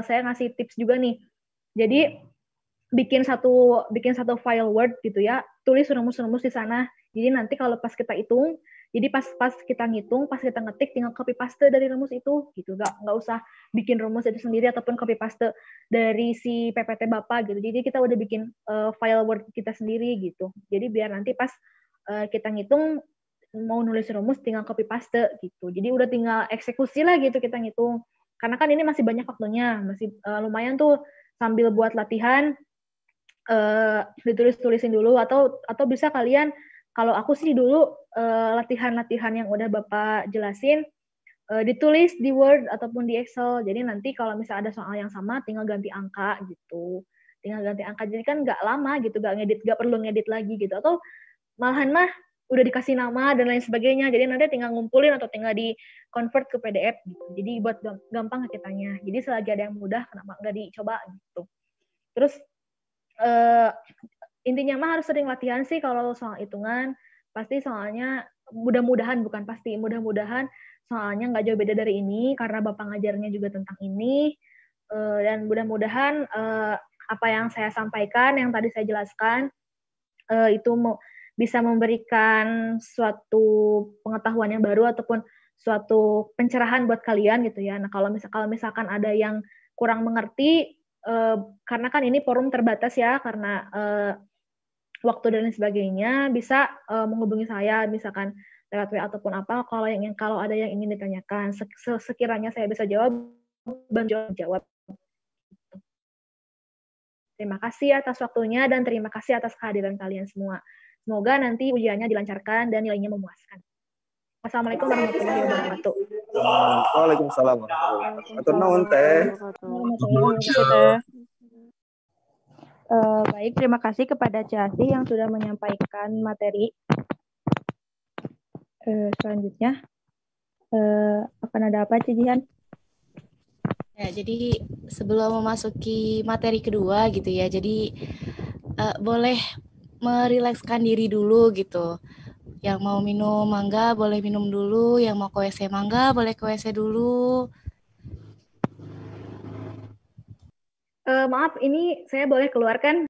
Speaker 1: saya ngasih tips juga nih. Jadi bikin satu file Word gitu ya, tulis rumus-rumus di sana. Jadi nanti kalau pas kita hitung, jadi pas kita ngitung, pas kita ngetik, tinggal copy paste dari rumus itu gitu. Nggak usah bikin rumus itu sendiri ataupun copy paste dari si PPT Bapak gitu. Jadi kita udah bikin file Word kita sendiri gitu. Jadi biar nanti pas kita ngitung mau nulis rumus tinggal copy paste gitu. Jadi udah tinggal eksekusi lah gitu kita ngitung. Karena kan ini masih banyak waktunya, masih lumayan tuh sambil buat latihan ditulis-tulisin dulu atau bisa kalian, kalau aku sih dulu latihan-latihan yang udah Bapak jelasin ditulis di Word ataupun di Excel. Jadi nanti kalau misalnya ada soal yang sama tinggal ganti angka gitu. Tinggal ganti angka, jadi kan nggak lama gitu, nggak perlu ngedit lagi gitu. Atau malahan mah udah dikasih nama dan lain sebagainya. Jadi nanti tinggal ngumpulin atau tinggal di convert ke PDF gitu. Jadi buat gampang kitanya. Jadi selagi ada yang mudah, kenapa nggak dicoba gitu. Terus intinya mah harus sering latihan sih kalau soal hitungan. Pasti soalnya mudah-mudahan, bukan pasti, mudah-mudahan soalnya nggak jauh beda dari ini karena Bapak ngajarnya juga tentang ini. Dan mudah-mudahan apa yang saya sampaikan, yang tadi saya jelaskan, itu bisa memberikan suatu pengetahuan yang baru ataupun suatu pencerahan buat kalian gitu ya. Nah kalau misalkan ada yang kurang mengerti, karena kan ini forum terbatas ya, karena waktu dan lain sebagainya, bisa menghubungi saya misalkan lewat WA ataupun apa, kalau ada yang ingin ditanyakan, sekiranya saya bisa jawab, jawab. Terima kasih atas waktunya dan terima kasih atas kehadiran kalian semua. Semoga nanti ujiannya dilancarkan dan nilainya memuaskan. Wassalamualaikum warahmatullahi wabarakatuh.
Speaker 8: Waalaikumsalam warahmatullahi wabarakatuh.
Speaker 5: Baik, terima kasih kepada Ciasih yang sudah menyampaikan materi. Selanjutnya, akan ada apa, Cijihan?
Speaker 2: Ya, jadi sebelum memasuki materi kedua gitu ya, jadi boleh merilekskan diri dulu gitu. Yang mau minum mangga boleh minum dulu, yang mau ke WC mangga boleh ke WC dulu.
Speaker 1: Maaf, ini saya boleh keluarkan